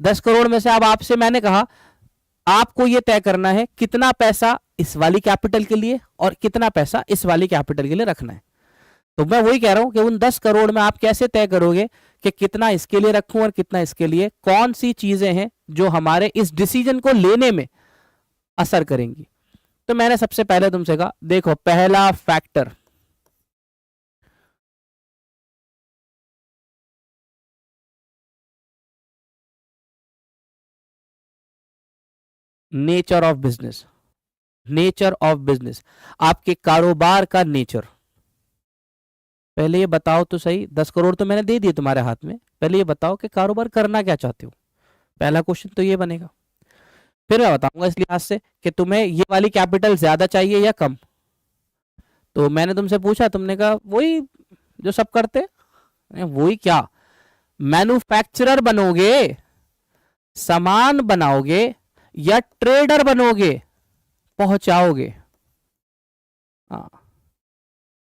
[SPEAKER 1] 10 करोड़ में से अब आपसे मैंने कहा आपको ये तय करना है कितना पैसा इस वाली कैपिटल के लिए और कितना पैसा इस वाली कैपिटल के लिए रखना है। तो मैं वही कह रहा हूं कि उन 10 करोड़ में आप कैसे तय करोगे कि कितना इसके लिए रखूं और कितना इसके लिए? कौन सी चीजें हैं जो हमारे इस डिसीजन को लेने में असर करेंगी? तो मैंने सबसे पहले तुमसे कहा देखो, पहला factor nature of business. Nature of business, आपके कारोबार का नेचर। पहले ये बताओ तो सही, 10 करोड़ तो मैंने दे दिए तुम्हारे हाथ में, पहले ये बताओ कि कारोबार करना क्या चाहते हो। पहला क्वेश्चन तो ये बनेगा। फिर मैं बताऊंगा इस लिहाज से कि तुम्हें ये वाली कैपिटल ज्यादा चाहिए या कम। तो मैंने तुमसे पूछा, तुमने कहा वही जो सब करते हैं। वही क्या, मैन्युफैक्चरर बनोगे, सामान बनाओगे, या ट्रेडर बनोगे, पहुंचाओगे। हाँ,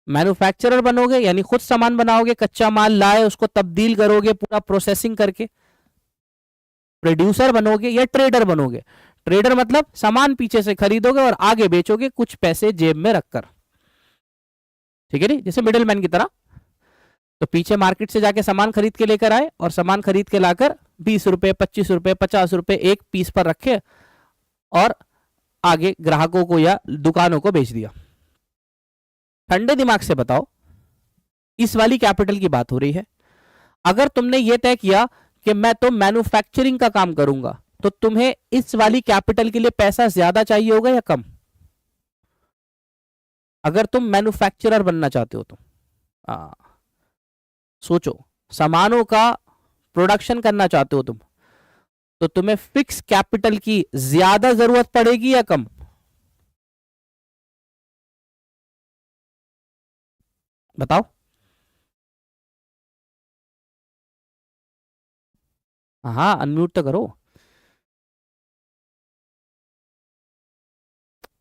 [SPEAKER 1] मैन्युफैक्चरर बनोगे यानी खुद सामान बनाओगे, कच्चा माल लाए उसको तब्दील करोगे पूरा प्रोसेसिंग करके, प्रोड्यूसर बनोगे, या ट्रेडर बनोगे। ट्रेडर मतलब सामान पीछे से खरीदोगे और आगे बेचोगे कुछ पैसे जेब में रखकर, ठीक है नी, जैसे मिडिलमैन की तरह। तो पीछे मार्केट से जाके सामान खरीद के लेकर आए और सामान खरीद के लाकर 20 रुपए, 25 रुपए, 50 रुपए एक पीस पर रखे और आगे ग्राहकों को या दुकानों को बेच दिया। ठंडे दिमाग से बताओ, इस वाली कैपिटल की बात हो रही है। अगर तुमने ये तय किया कि मैं तो मैन्युफैक्चरिंग का काम करूंगा, तो तुम्हें इस वाली कैपिटल के लिए पैसा ज्यादा चाहिए होगा या कम? अगर तुम मैन्युफैक्चरर बनना चाहते हो तो सोचो, सामानों का प्रोडक्शन करना चाहते हो तुम, तो तुम्हें फिक्स कैपिटल की ज्यादा जरूरत पड़ेगी या कम? बताओ। हाँ, अनम्यूट तो करो।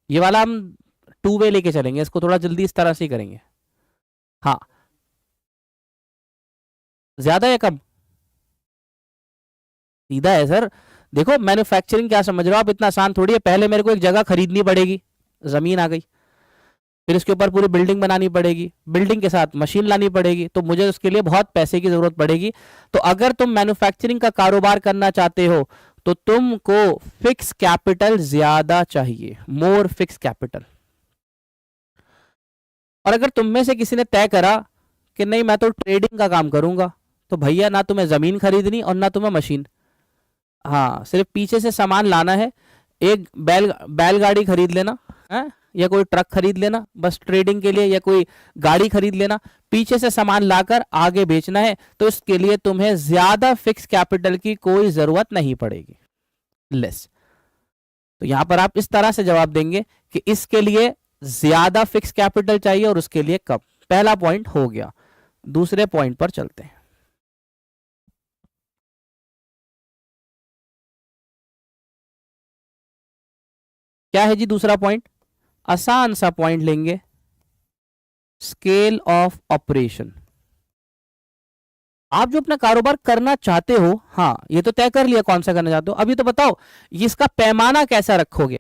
[SPEAKER 1] ये वाला हम 2 वे लेके चलेंगे, इसको थोड़ा जल्दी इस तरह से ही करेंगे। हाँ, ज्यादा या कम? सीधा है सर। देखो, मैन्युफैक्चरिंग क्या समझ रहे हो आप, इतना आसान थोड़ी है। पहले मेरे को एक जगह खरीदनी पड़ेगी, जमीन आ गई, फिर इसके ऊपर पूरी बिल्डिंग बनानी पड़ेगी, बिल्डिंग के साथ मशीन लानी पड़ेगी, तो मुझे उसके लिए बहुत पैसे की जरूरत पड़ेगी। तो अगर तुम मैन्युफैक्चरिंग का कारोबार करना चाहते हो तो तुमको फिक्स कैपिटल ज्यादा चाहिए, मोर फिक्स कैपिटल। और अगर तुम में से किसी ने तय करा कि नहीं मैं तो ट्रेडिंग का काम करूंगा, तो भैया ना तुम्हें जमीन खरीदनी और ना तुम्हें मशीन, हाँ सिर्फ पीछे से सामान लाना है। एक बैलगाड़ी खरीद लेना है, या कोई ट्रक खरीद लेना बस ट्रेडिंग के लिए, या कोई गाड़ी खरीद लेना, पीछे से सामान लाकर आगे बेचना है। तो इसके लिए तुम्हें ज्यादा फिक्स कैपिटल की कोई जरूरत नहीं पड़ेगी, लेस। तो यहां पर आप इस तरह से जवाब देंगे कि इसके लिए ज्यादा फिक्स कैपिटल चाहिए और उसके लिए कम। पहला पॉइंट हो गया। दूसरे पॉइंट पर चलते हैं। क्या है जी दूसरा पॉइंट? आसान सा पॉइंट लेंगे, स्केल ऑफ ऑपरेशन। आप जो अपना कारोबार करना चाहते हो, हाँ ये तो तय कर लिया कौन सा करना चाहते हो, अभी तो बताओ इसका पैमाना कैसा रखोगे।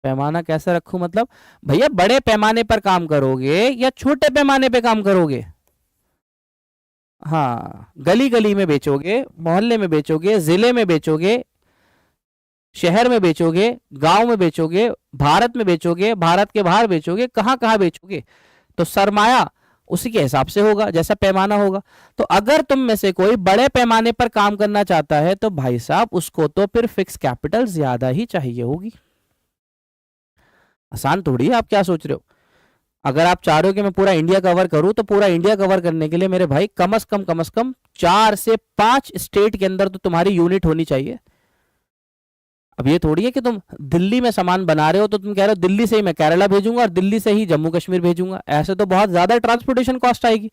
[SPEAKER 1] पैमाना कैसा रखूं मतलब, भैया बड़े पैमाने पर काम करोगे या छोटे पैमाने पे काम करोगे? हाँ, गली गली में बेचोगे, मोहल्ले में बेचोगे, जिले में बेचोगे, शहर में बेचोगे, गांव में बेचोगे, भारत में बेचोगे, भारत के बाहर बेचोगे, कहां कहां बेचोगे? तो सरमाया उसी के हिसाब से होगा, जैसा पैमाना होगा। तो अगर तुम में से कोई बड़े पैमाने पर काम करना चाहता है तो भाई साहब उसको तो फिर फिक्स कैपिटल ज्यादा ही चाहिए होगी। आसान थोड़ी है, आप क्या सोच रहे हो? अगर आप चाह रहे हो कि मैं पूरा इंडिया कवर करूं, तो पूरा इंडिया कवर करने के लिए मेरे भाई कम से कम 4 से 5 स्टेट के अंदर तो तुम्हारी यूनिट होनी चाहिए। अब ये थोड़ी है कि तुम दिल्ली में सामान बना रहे हो तो तुम कह रहे हो दिल्ली से ही मैं केरला भेजूंगा और दिल्ली से ही जम्मू कश्मीर भेजूंगा, ऐसे तो बहुत ज्यादा ट्रांसपोर्टेशन कॉस्ट आएगी।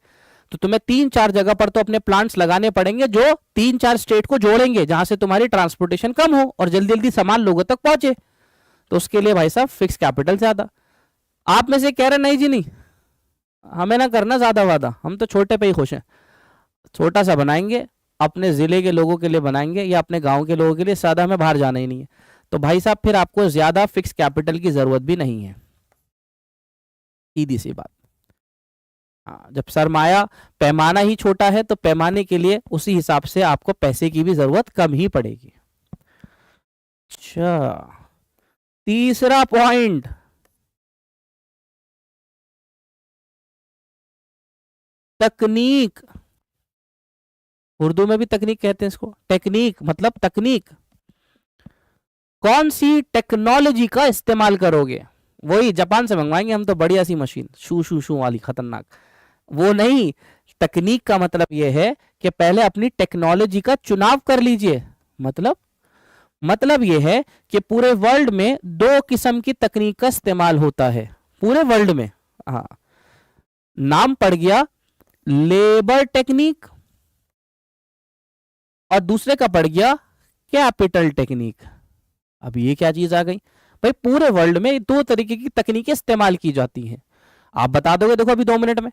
[SPEAKER 1] तो तुम्हें 3-4 जगह पर तो अपने प्लांट्स लगाने पड़ेंगे जो 3-4 स्टेट को जोड़ेंगे, जहां से तुम्हारी ट्रांसपोर्टेशन कम हो और जल्दी जल्दी सामान लोगों तक पहुंचे। तो उसके लिए भाई साहब फिक्स कैपिटल ज्यादा। आप में से कह रहे नहीं जी नहीं, हमें ना करना ज्यादा वादा, हम तो छोटे पे ही खुश हैं, छोटा सा बनाएंगे, अपने जिले के लोगों के लिए बनाएंगे या अपने गांव के लोगों के लिए, ज्यादा हमें बाहर जाना ही नहीं है। तो भाई साहब फिर आपको ज्यादा फिक्स कैपिटल की जरूरत भी नहीं है, सीधी सी बात। हाँ, जब सरमाया पैमाना ही छोटा है तो पैमाने के लिए उसी हिसाब से आपको पैसे की भी जरूरत कम ही पड़ेगी। अच्छा, तीसरा पॉइंट, तकनीक। उर्दू में भी तकनीक कहते हैं इसको, टेक्निक मतलब तकनीक। कौन सी टेक्नोलॉजी का इस्तेमाल करोगे? वही जापान से मंगवाएंगे हम तो, बढ़िया सी मशीन, शू शू शू वाली खतरनाक, वो नहीं, तकनीक का मतलब यह है कि पहले अपनी टेक्नोलॉजी का चुनाव कर लीजिए। मतलब यह है कि पूरे वर्ल्ड में दो किस्म की तकनीक का इस्तेमाल होता है, पूरे वर्ल्ड में। हाँ, नाम पड़ गया लेबर टेक्निक और दूसरे का पड़ गया कैपिटल टेक्निक। अब ये क्या चीज आ गई भाई, पूरे वर्ल्ड में दो तरीके की तकनीकें इस्तेमाल की जाती हैं। आप बता दोगे देखो अभी 2 मिनट में।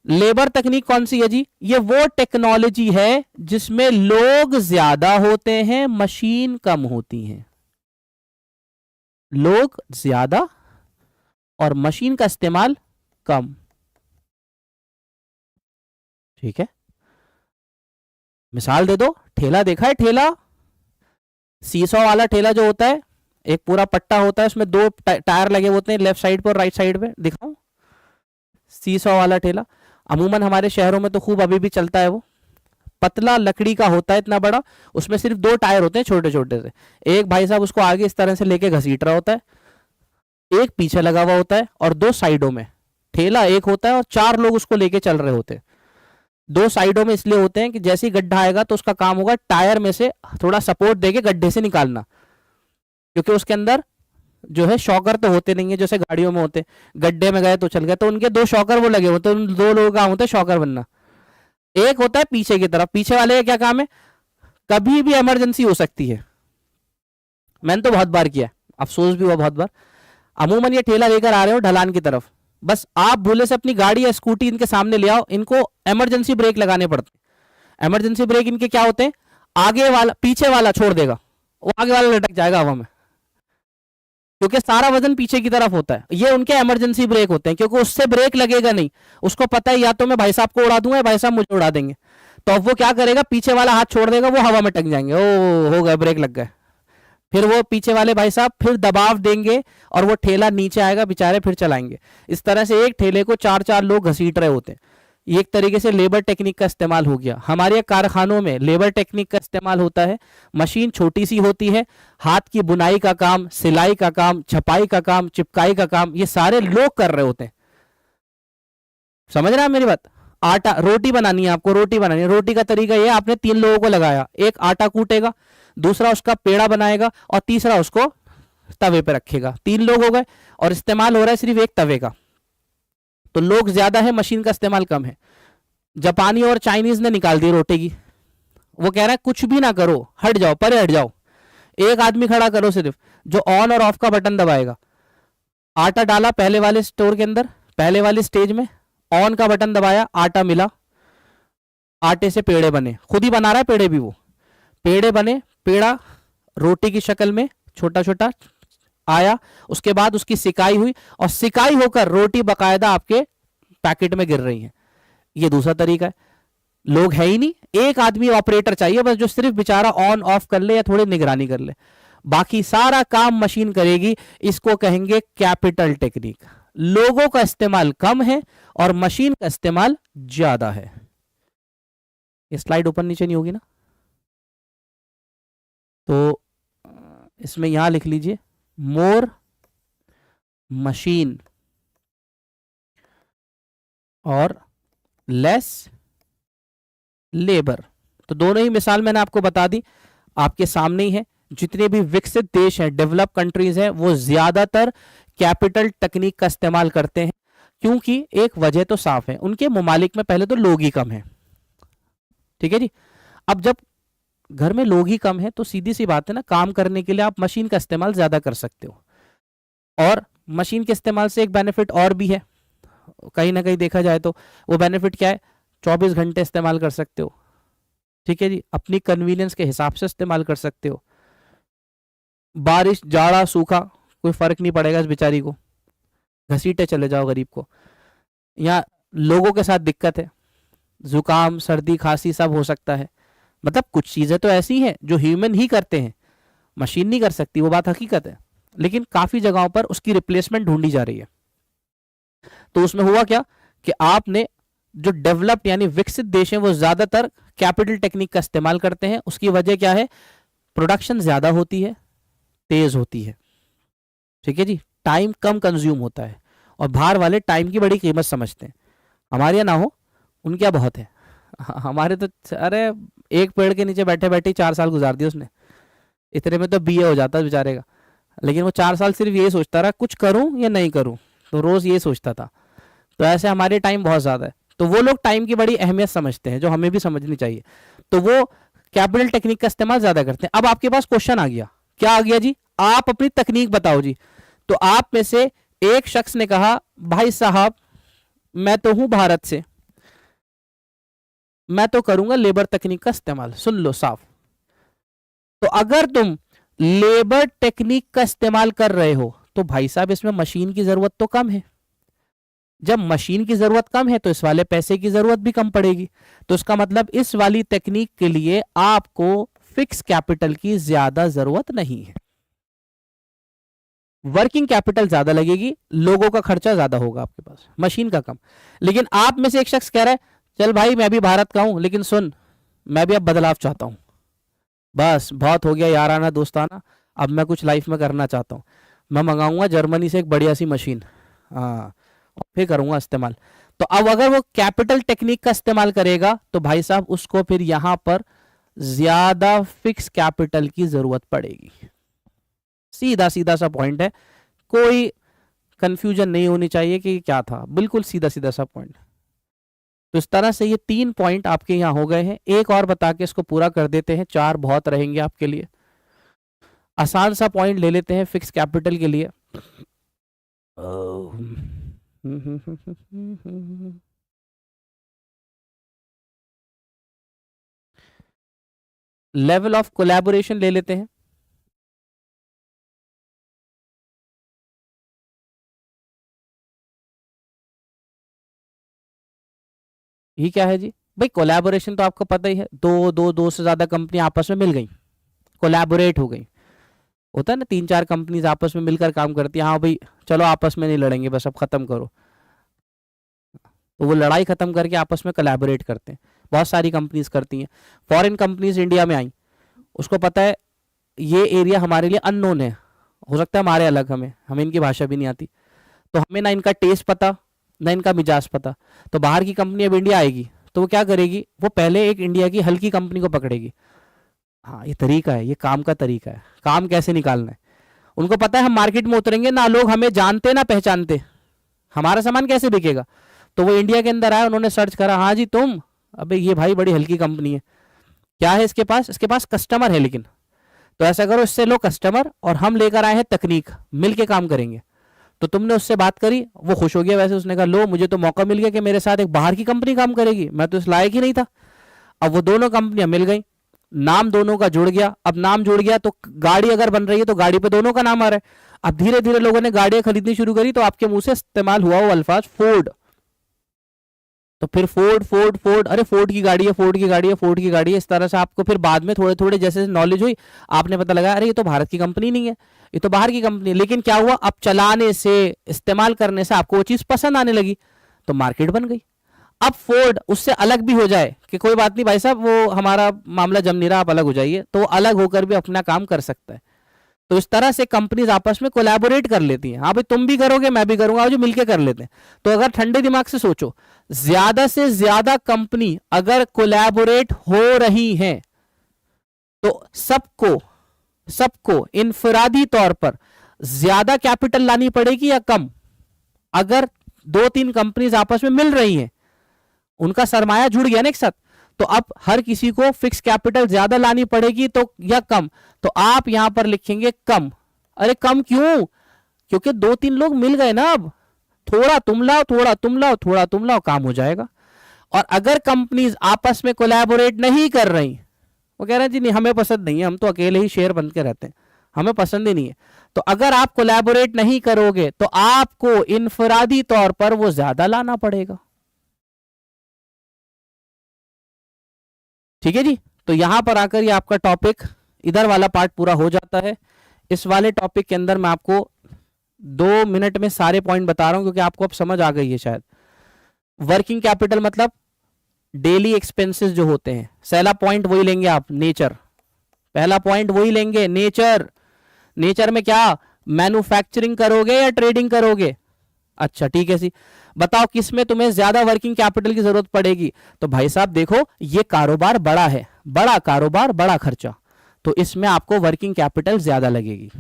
[SPEAKER 1] लेबर तकनीक कौन सी है जी? ये वो टेक्नोलॉजी है जिसमें लोग ज्यादा होते हैं, मशीन कम होती हैं। लोग ज्यादा और मशीन का इस्तेमाल कम। ठीक है, मिसाल दे दो। ठेला देखा है? ठेला, सीसॉ वाला ठेला जो होता है, एक पूरा पट्टा होता है, उसमें दो टायर लगे होते हैं, लेफ्ट साइड पे और राइट साइड पे। दिखाओ सीसॉ वाला ठेला। अमूमन हमारे शहरों में तो खूब अभी भी चलता है। वो पतला लकड़ी का होता है, इतना बड़ा, उसमें सिर्फ 2 टायर होते हैं छोटे छोटे से। एक भाई साहब उसको आगे इस तरह से लेके घसीट रहा होता है, एक पीछे लगा हुआ होता है और 2 साइडों में। ठेला एक होता है और 4 लोग उसको लेके चल रहे होते हैं। 2 साइडों में इसलिए होते हैं कि जैसे ही गड्ढा आएगा तो उसका काम होगा टायर में से थोड़ा सपोर्ट देके गड्ढे से निकालना, क्योंकि उसके अंदर जो है शॉकर तो होते नहीं है जैसे गाड़ियों में होते। गड्ढे में गए तो चल गए, तो उनके 2 शॉकर वो लगे होते हैं। उन 2 लोगों का काम होता है शॉकर बनना। एक होता है पीछे की तरफ, पीछे वाले का क्या काम है? कभी भी इमरजेंसी हो सकती है। मैंने तो बहुत बार किया, अफसोस भी हुआ बहुत बार। अमूमन ये ठेला लेकर आ रहे हो ढलान की तरफ, बस आप भूले से अपनी गाड़ी या स्कूटी इनके सामने ले आओ, इनको इमरजेंसी ब्रेक लगाने पड़ते हैं। इमरजेंसी ब्रेक इनके क्या होते हैं? आगे वाला पीछे वाला छोड़ देगा, वो आगे वाला लटक जाएगा हवा में, क्योंकि सारा वजन पीछे की तरफ होता है। ये उनके इमरजेंसी ब्रेक होते हैं, क्योंकि उससे ब्रेक लगेगा नहीं। उसको पता है या तो मैं भाई साहब को उड़ा दूंगा या भाई साहब मुझे उड़ा देंगे। तो अब वो क्या करेगा? पीछे वाला हाथ छोड़ देगा, वो हवा में टक जाएंगे। ओ, हो गए, ब्रेक लग गए। फिर वो पीछे वाले भाई साहब फिर दबाव देंगे और वो ठेला नीचे आएगा, बेचारे फिर चलाएंगे। इस तरह से एक ठेले को 4-4 लोग घसीट रहे होते हैं। ये एक तरीके से लेबर टेक्निक का इस्तेमाल हो गया। हमारे कारखानों में लेबर टेक्निक का इस्तेमाल होता है। मशीन छोटी सी होती है, हाथ की बुनाई का काम, सिलाई का काम, छपाई का काम, चिपकाई का काम, ये सारे लोग कर रहे होते हैं। समझ रहे हैं मेरी बात? आटा, रोटी बनानी है आपको, रोटी बनानी है। रोटी का तरीका ये, आपने 3 लोगों को लगाया, एक आटा कूटेगा, दूसरा उसका पेड़ा बनाएगा और तीसरा उसको तवे पे रखेगा। 3 लोग हो गए और इस्तेमाल हो रहा है सिर्फ एक तवे का। तो लोग ज्यादा है, मशीन का इस्तेमाल कम है। जापानी और चाइनीज ने निकाल दी रोटी की। वो कह रहा है कुछ भी ना करो, हट जाओ, परे हट जाओ, एक आदमी खड़ा करो सिर्फ जो ऑन और ऑफ का बटन दबाएगा। आटा डाला पहले वाले स्टोर के अंदर, पहले वाली स्टेज में, ऑन का बटन दबाया, आटा मिला, आटे से पेड़े बने। खुद ही बना रहा है पेड़े भी वो। पेड़े बने, पेड़ा रोटी की शक्ल में छोटा छोटा आया। उसके बाद उसकी सिकाई हुई और सिकाई होकर रोटी बकायदा आपके पैकेट में गिर रही है। ये दूसरा तरीका है। लोग है ही नहीं, एक आदमी ऑपरेटर चाहिए बस, जो सिर्फ बेचारा ऑन ऑफ कर ले या थोड़ी निगरानी कर ले, बाकी सारा काम मशीन करेगी। इसको कहेंगे कैपिटल टेक्निक। लोगों का इस्तेमाल कम है और मशीन का इस्तेमाल ज्यादा है। ये स्लाइड ऊपर नीचे नहीं होगी ना, तो इसमें यहां लिख लीजिए मोर मशीन और लेस लेबर। तो दोनों ही मिसाल मैंने आपको बता दी, आपके सामने ही है। जितने भी विकसित देश हैं, डेवलप कंट्रीज हैं, वो ज्यादातर कैपिटल टेक्निक का इस्तेमाल करते हैं, क्योंकि एक वजह तो साफ है, उनके ममालिक में पहले तो लोग ही कम हैं। ठीक है जी। अब जब घर में लोग ही कम है तो सीधी सी बात है ना, काम करने के लिए आप मशीन का इस्तेमाल ज्यादा कर सकते हो। और मशीन के इस्तेमाल से एक बेनिफिट और भी है, कहीं ना कहीं देखा जाए तो। वो बेनिफिट क्या है? 24 घंटे इस्तेमाल कर सकते हो। ठीक है जी, अपनी कन्वीनियंस के हिसाब से इस्तेमाल कर सकते हो। बारिश, जाड़ा, सूखा, कोई फर्क नहीं पड़ेगा इस बेचारी को, घसीटे चले जाओ गरीब को। यहाँ लोगों के साथ दिक्कत है, जुकाम, सर्दी, खांसी सब हो सकता है। मतलब कुछ चीजें तो ऐसी हैं जो ह्यूमन ही करते हैं, मशीन नहीं कर सकती, वो बात हकीकत है। लेकिन काफी जगहों पर उसकी रिप्लेसमेंट ढूंढी जा रही है। तो उसमें हुआ क्या कि आपने जो डेवलप्ड यानी विकसित देश हैं वो ज्यादातर कैपिटल टेक्निक का इस्तेमाल करते हैं। उसकी वजह क्या है? प्रोडक्शन ज्यादा होती है, तेज होती है। ठीक है जी, टाइम कम कंज्यूम होता है और बाहर वाले टाइम की बड़ी कीमत समझते हैं। हमारे यहाँ ना हो, उनके यहाँ बहुत है। हमारे तो अरे एक पेड़ के नीचे बैठे बैठे 4 साल गुजार दिए उसने, इतने में तो बीए हो जाता बेचारे का। लेकिन वो 4 साल सिर्फ ये सोचता रहा कुछ करूं या नहीं करूं, तो रोज ये सोचता था। तो ऐसे हमारे टाइम बहुत ज्यादा है। तो वो लोग टाइम की बड़ी अहमियत समझते हैं, जो हमें भी समझनी चाहिए। तो वो कैपिटल टेक्निक का इस्तेमाल ज्यादा करते हैं। अब आपके पास क्वेश्चन आ गया, क्या आ गया जी? आप अपनी तकनीक बताओ जी। तो आप में से एक शख्स ने कहा भाई साहब मैं तो हूं भारत से, मैं तो करूंगा लेबर तकनीक का इस्तेमाल। सुन लो साफ, तो अगर तुम लेबर टेक्निक का इस्तेमाल कर रहे हो तो भाई साहब इसमें मशीन की जरूरत तो कम है। जब मशीन की जरूरत कम है तो इस वाले पैसे की जरूरत भी कम पड़ेगी। तो इसका मतलब इस वाली तकनीक के लिए आपको फिक्स कैपिटल की ज्यादा जरूरत नहीं है। वर्किंग कैपिटल ज्यादा लगेगी, लोगों का खर्चा ज्यादा होगा आपके पास, मशीन का कम। लेकिन आप में से एक शख्स कह रहा है चल भाई मैं भी भारत का हूं, लेकिन सुन मैं भी अब बदलाव चाहता हूं, बस बहुत हो गया याराना दोस्ताना, अब मैं कुछ लाइफ में करना चाहता हूँ, मैं मंगाऊंगा जर्मनी से एक बढ़िया सी मशीन, हाँ और फिर करूंगा इस्तेमाल। तो अब अगर वो कैपिटल टेक्निक का इस्तेमाल करेगा तो भाई साहब उसको फिर यहां पर ज्यादा फिक्स कैपिटल की जरूरत पड़ेगी। सीधा सीधा सा पॉइंट है, कोई कंफ्यूजन नहीं होनी चाहिए कि क्या था, बिल्कुल सीधा सीधा सा पॉइंट। तो इस तरह से ये 3 पॉइंट आपके यहाँ हो गए हैं। एक और बता के इसको पूरा कर देते हैं, 4 बहुत रहेंगे आपके लिए। आसान सा पॉइंट ले लेते हैं फिक्स कैपिटल के लिए। लेवल ऑफ कोलैबोरेशन ले लेते हैं। ये क्या है जी? भाई कोलैबोरेशन तो आपको पता ही है, दो से ज्यादा कंपनी आपस में मिल गई, कोलैबोरेट हो गई। होता है ना 3-4 कंपनीज आपस में मिलकर काम करती है, हाँ भाई चलो आपस में नहीं लड़ेंगे बस अब खत्म करो, तो वो लड़ाई खत्म करके आपस में कोलैबोरेट करते हैं। बहुत सारी कंपनीज करती हैं। फॉरेन कंपनीज इंडिया में आई, उसको पता है ये एरिया हमारे लिए अननोन है, हो सकता है हमारे अलग, हमें इनकी भाषा भी नहीं आती, तो हमें ना इनका टेस्ट पता ना इनका मिजाज पता। तो बाहर की कंपनी अब इंडिया आएगी तो वो क्या करेगी, वो पहले एक इंडिया की हल्की कंपनी को पकड़ेगी। हाँ ये तरीका है, ये काम का तरीका है, काम कैसे निकालना है। उनको पता है हम मार्केट में उतरेंगे ना लोग हमें जानते ना पहचानते, हमारा सामान कैसे बिकेगा। तो वो इंडिया के अंदर आए, उन्होंने सर्च करा, हाँ जी तुम, अबे ये भाई बड़ी हल्की कंपनी है, क्या है इसके पास, इसके पास कस्टमर है, लेकिन तो ऐसा करो इससे लो कस्टमर और हम लेकर आए हैं तकनीक, मिलके काम करेंगे। तो तुमने उससे बात करी, वो खुश हो गया, वैसे उसने कहा लो मुझे तो मौका मिल गया कि मेरे साथ एक बाहर की कंपनी काम करेगी, मैं तो इस लायक ही नहीं था। अब वो दोनों कंपनियां मिल गई, नाम दोनों का जुड़ गया। अब नाम जुड़ गया तो गाड़ी अगर बन रही है तो गाड़ी पे दोनों का नाम आ रहा है। अब धीरे धीरे लोगों ने गाड़ियां खरीदनी शुरू करी, तो आपके मुंह से इस्तेमाल हुआ वो अल्फाज फोर्ड। तो फिर फोर्ड फोर्ड फोर्ड, अरे फोर्ड की गाड़ी है, फोर्ड की गाड़ी है, फोर्ड की गाड़ी है, इस तरह से आपको फिर बाद में थोड़े थोड़े जैसे नॉलेज हुई, आपने पता लगा अरे ये तो भारत की कंपनी नहीं है, ये तो बाहर की कंपनी है। लेकिन क्या हुआ, अब चलाने से इस्तेमाल करने से आपको वो चीज पसंद आने लगी, तो मार्केट बन गई। अब फोर्ड उससे अलग भी हो जाए कि कोई बात नहीं भाई साहब वो हमारा मामला जम नहीं रहा, आप अलग हो जाइए, तो वो अलग होकर भी अपना काम कर सकता है। तो इस तरह से कंपनीज आपस में कोलैबोरेट कर लेती हैं, हाँ भाई तुम भी करोगे मैं भी करूंगा, जो मिलके कर लेते हैं। तो अगर ठंडे दिमाग से सोचो, ज्यादा से ज्यादा कंपनी अगर कोलैबोरेट हो रही हैं तो सबको सबको इनफरादी तौर पर ज्यादा कैपिटल लानी पड़ेगी या कम। अगर 2-3 कंपनीज आपस में मिल रही हैं, उनका सरमाया जुड़ गया ना एक साथ, तो अब हर किसी को फिक्स कैपिटल ज्यादा लानी पड़ेगी तो या कम। तो आप यहां पर लिखेंगे कम। अरे कम क्यों, क्योंकि 2-3 लोग मिल गए ना, अब थोड़ा तुम लाओ थोड़ा तुम लाओ थोड़ा तुम लाओ, काम हो जाएगा। और अगर कंपनीज आपस में कोलैबोरेट नहीं कर रही, वो कह रहे हैं जी नहीं हमें पसंद नहीं है, हम तो अकेले ही शेयर बन के रहते हैं, हमें पसंद ही नहीं है, तो अगर आप कोलैबोरेट नहीं करोगे तो आपको इनफरादी तौर पर वो ज्यादा लाना पड़ेगा। ठीक है जी। तो यहां पर आकर ये आपका टॉपिक इधर वाला पार्ट पूरा हो जाता है। इस वाले टॉपिक के अंदर मैं आपको 2 मिनट में सारे पॉइंट बता रहा हूं क्योंकि आपको अब समझ आ गई है शायद। वर्किंग कैपिटल मतलब डेली एक्सपेंसेस जो होते हैं, पहला पॉइंट वही लेंगे आप, नेचर, पहला पॉइंट वही लेंगे, नेचर। नेचर में क्या, मैन्युफैक्चरिंग करोगे या ट्रेडिंग करोगे? अच्छा ठीक है सी, बताओ किस में तुम्हें ज्यादा वर्किंग कैपिटल की जरूरत पड़ेगी? तो भाई साहब देखो, ये कारोबार बड़ा है, बड़ा कारोबार बड़ा खर्चा, तो इसमें आपको वर्किंग कैपिटल ज्यादा लगेगी।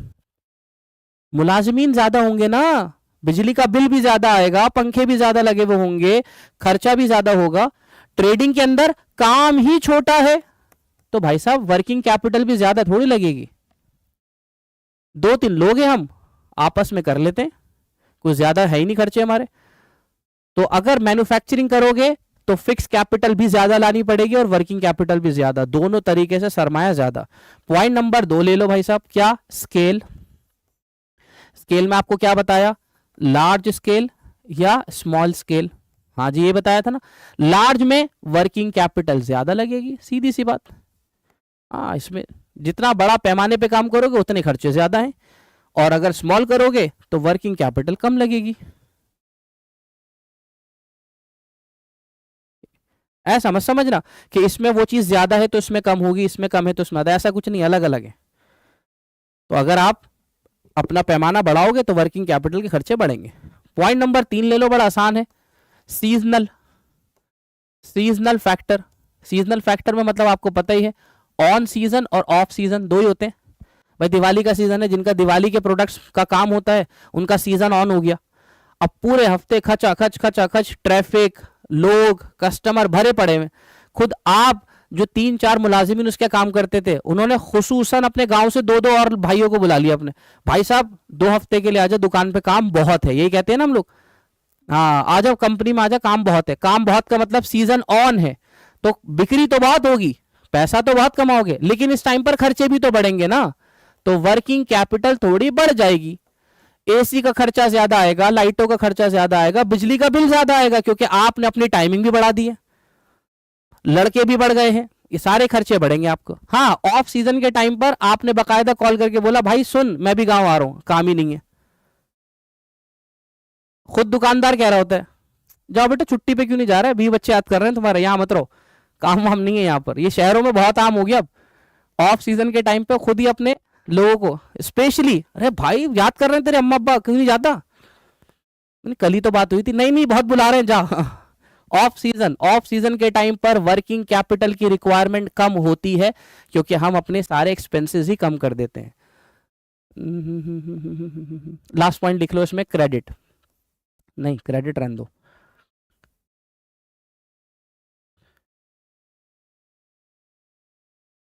[SPEAKER 1] मुलाजमीन ज्यादा होंगे ना, बिजली का बिल भी ज्यादा आएगा, पंखे भी ज्यादा लगे हुए होंगे, खर्चा भी ज्यादा होगा। ट्रेडिंग के अंदर काम ही छोटा है, तो भाई साहब वर्किंग कैपिटल भी ज्यादा थोड़ी लगेगी। 2-3 लोग हैं हम, आपस में कर लेते हैं, कुछ ज्यादा है ही नहीं खर्चे हमारे। तो अगर मैन्युफैक्चरिंग करोगे तो फिक्स कैपिटल भी ज्यादा लानी पड़ेगी और वर्किंग कैपिटल भी ज्यादा, दोनों तरीके से सरमाया ज्यादा। पॉइंट नंबर 2 ले लो भाई साहब, क्या? स्केल। स्केल में आपको क्या बताया? लार्ज स्केल या स्मॉल स्केल? हाँ जी, ये बताया था ना। लार्ज में वर्किंग कैपिटल ज्यादा लगेगी, सीधी सी बात। हाँ, इसमें जितना बड़ा पैमाने पे काम करोगे उतने खर्चे ज्यादा हैं, और अगर स्मॉल करोगे तो वर्किंग कैपिटल कम लगेगी। ऐसा मत समझना कि इसमें वो चीज ज्यादा है तो इसमें कम होगी, इसमें कम है तो इसमें ज्यादा, ऐसा कुछ नहीं, अलग अलग है। तो अगर आप अपना पैमाना बढ़ाओगे तो वर्किंग कैपिटल के खर्चे बढ़ेंगे। पॉइंट नंबर 3 ले लो, बड़ा आसान है, seasonal. Seasonal factor. Seasonal factor में मतलब आपको पता ही है, ऑन सीजन और ऑफ सीजन दो ही होते हैं। भाई दिवाली का सीजन है, जिनका दिवाली के प्रोडक्ट्स का काम होता है उनका सीजन ऑन हो गया। अब पूरे हफ्ते खचा खच ट्रैफिक, लोग, कस्टमर भरे पड़े हुए। खुद आप जो 3-4 मुलाजिमीन उसके काम करते थे, उन्होंने खुसूसन अपने गांव से 2-2 और भाइयों को बुला लिया अपने, भाई साहब 2 हफ्ते के लिए आजा, दुकान पे काम बहुत है, यही कहते हैं ना हम लोग। हाँ, आ जाओ कंपनी में, आ जाओ, काम बहुत है। काम बहुत का मतलब सीजन ऑन है, तो बिक्री तो बहुत होगी, पैसा तो बहुत कमाओगे, लेकिन इस टाइम पर खर्चे भी तो बढ़ेंगे ना, तो वर्किंग कैपिटल थोड़ी बढ़ जाएगी। एसी का खर्चा ज्यादा आएगा, लाइटों का खर्चा ज्यादा आएगा, बिजली का बिल ज्यादा आएगा, क्योंकि आपने अपनी टाइमिंग भी बढ़ा दी है, लड़के भी बढ़ गए हैं, ये सारे खर्चे बढ़ेंगे आपको। हाँ, ऑफ सीजन के टाइम पर आपने बकायदा कॉल करके बोला, भाई सुन मैं भी गांव आ रहा हूं, काम ही नहीं है। खुद दुकानदार कह रहा होता है, जाओ बेटा छुट्टी पे क्यों नहीं जा रहा है, 20 बच्चे याद कर रहे हैं तुम्हारे, यहां मत रहो, काम वाम नहीं है यहाँ पर। ये शहरों में बहुत आम हो गया अब, ऑफ सीजन के टाइम पे खुद ही अपने लोगों को स्पेशली, अरे भाई याद कर रहे हैं तेरे अम्मा अब्बा, क्यों नहीं जाता? कल ही तो बात हुई थी, नहीं नहीं बहुत बुला रहे हैं, जा। ऑफ सीजन के टाइम पर वर्किंग कैपिटल की रिक्वायरमेंट कम होती है, क्योंकि हम अपने सारे एक्सपेंसेस ही कम कर देते हैं। लास्ट पॉइंट लिख लो इसमें, क्रेडिट। नहीं, क्रेडिट रहने दो।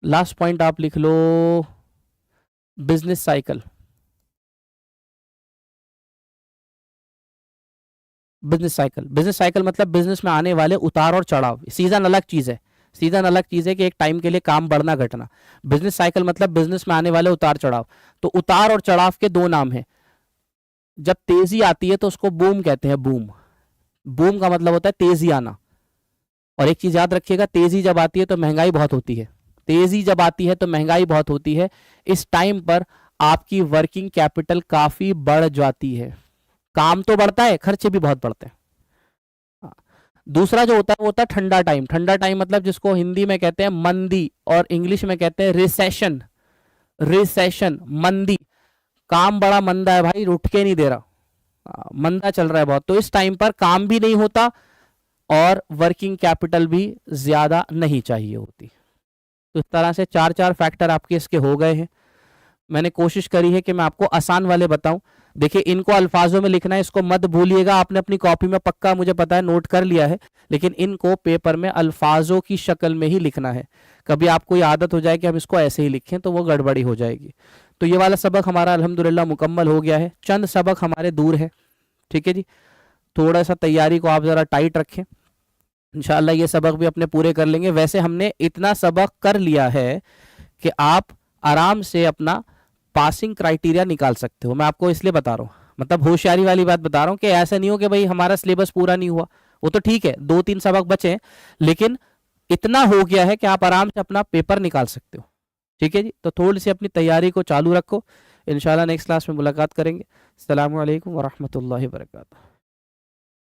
[SPEAKER 1] लास्ट पॉइंट आप लिख लो, business cycle. Business cycle, business cycle मतलब बिजनेस में आने वाले उतार और चढ़ाव। सीजन अलग चीज है, सीजन अलग चीज है कि एक टाइम के लिए काम बढ़ना घटना। बिजनेस साइकिल मतलब बिजनेस में आने वाले उतार चढ़ाव। तो उतार और चढ़ाव के 2 नाम हैं। जब तेजी आती है तो उसको बूम कहते हैं, बूम। बूम का मतलब होता है तेजी आना। और एक चीज याद रखिएगा, तेजी जब आती है तो महंगाई बहुत होती है, तेजी जब आती है तो महंगाई बहुत होती है। इस टाइम पर आपकी वर्किंग कैपिटल काफी बढ़ जाती है, काम तो बढ़ता है, खर्चे भी बहुत बढ़ते हैं। दूसरा जो होता है वो होता है ठंडा टाइम। ठंडा टाइम मतलब जिसको हिंदी में कहते हैं मंदी और इंग्लिश में कहते हैं रिसेशन। रिसेशन, मंदी, काम बड़ा मंदा है भाई, उठ के नहीं दे रहा, मंदा चल रहा है बहुत, तो इस टाइम पर काम भी नहीं होता और वर्किंग कैपिटल भी ज्यादा नहीं चाहिए होती। तो इस तरह से 4-4 फैक्टर आपके इसके हो गए हैं। मैंने कोशिश करी है कि मैं आपको आसान वाले बताऊं। देखिए, इनको अल्फाजों में लिखना है, इसको मत भूलिएगा। आपने अपनी कॉपी में पक्का, मुझे पता है, नोट कर लिया है, लेकिन इनको पेपर में अल्फाजों की शक्ल में ही लिखना है। कभी आपको ये आदत हो जाए कि हम इसको ऐसे ही लिखें तो वो गड़बड़ी हो जाएगी। तो ये वाला सबक हमारा अल्हम्दुलिल्लाह मुकम्मल हो गया है। चंद सबक हमारे दूर है, ठीक है जी। थोड़ा सा तैयारी को आप ज़रा टाइट रखें, इंशाल्लाह ये सबक भी अपने पूरे कर लेंगे। वैसे हमने इतना सबक कर लिया है कि आप आराम से अपना पासिंग क्राइटेरिया निकाल सकते हो। मैं आपको इसलिए बता रहा हूँ, मतलब होशियारी वाली बात बता रहा हूँ कि ऐसा नहीं हो कि भाई हमारा सिलेबस पूरा नहीं हुआ, वो तो ठीक है, 2-3 सबक बचे, लेकिन इतना हो गया है कि आप आराम से अपना पेपर निकाल सकते हो, ठीक है जी। तो थोड़ी सी अपनी तैयारी को चालू रखो, इंशाल्लाह नेक्स्ट क्लास में मुलाकात करेंगे। अस्सलामु अलैकुम वरहमतुल्लाहि वबरकातुहू।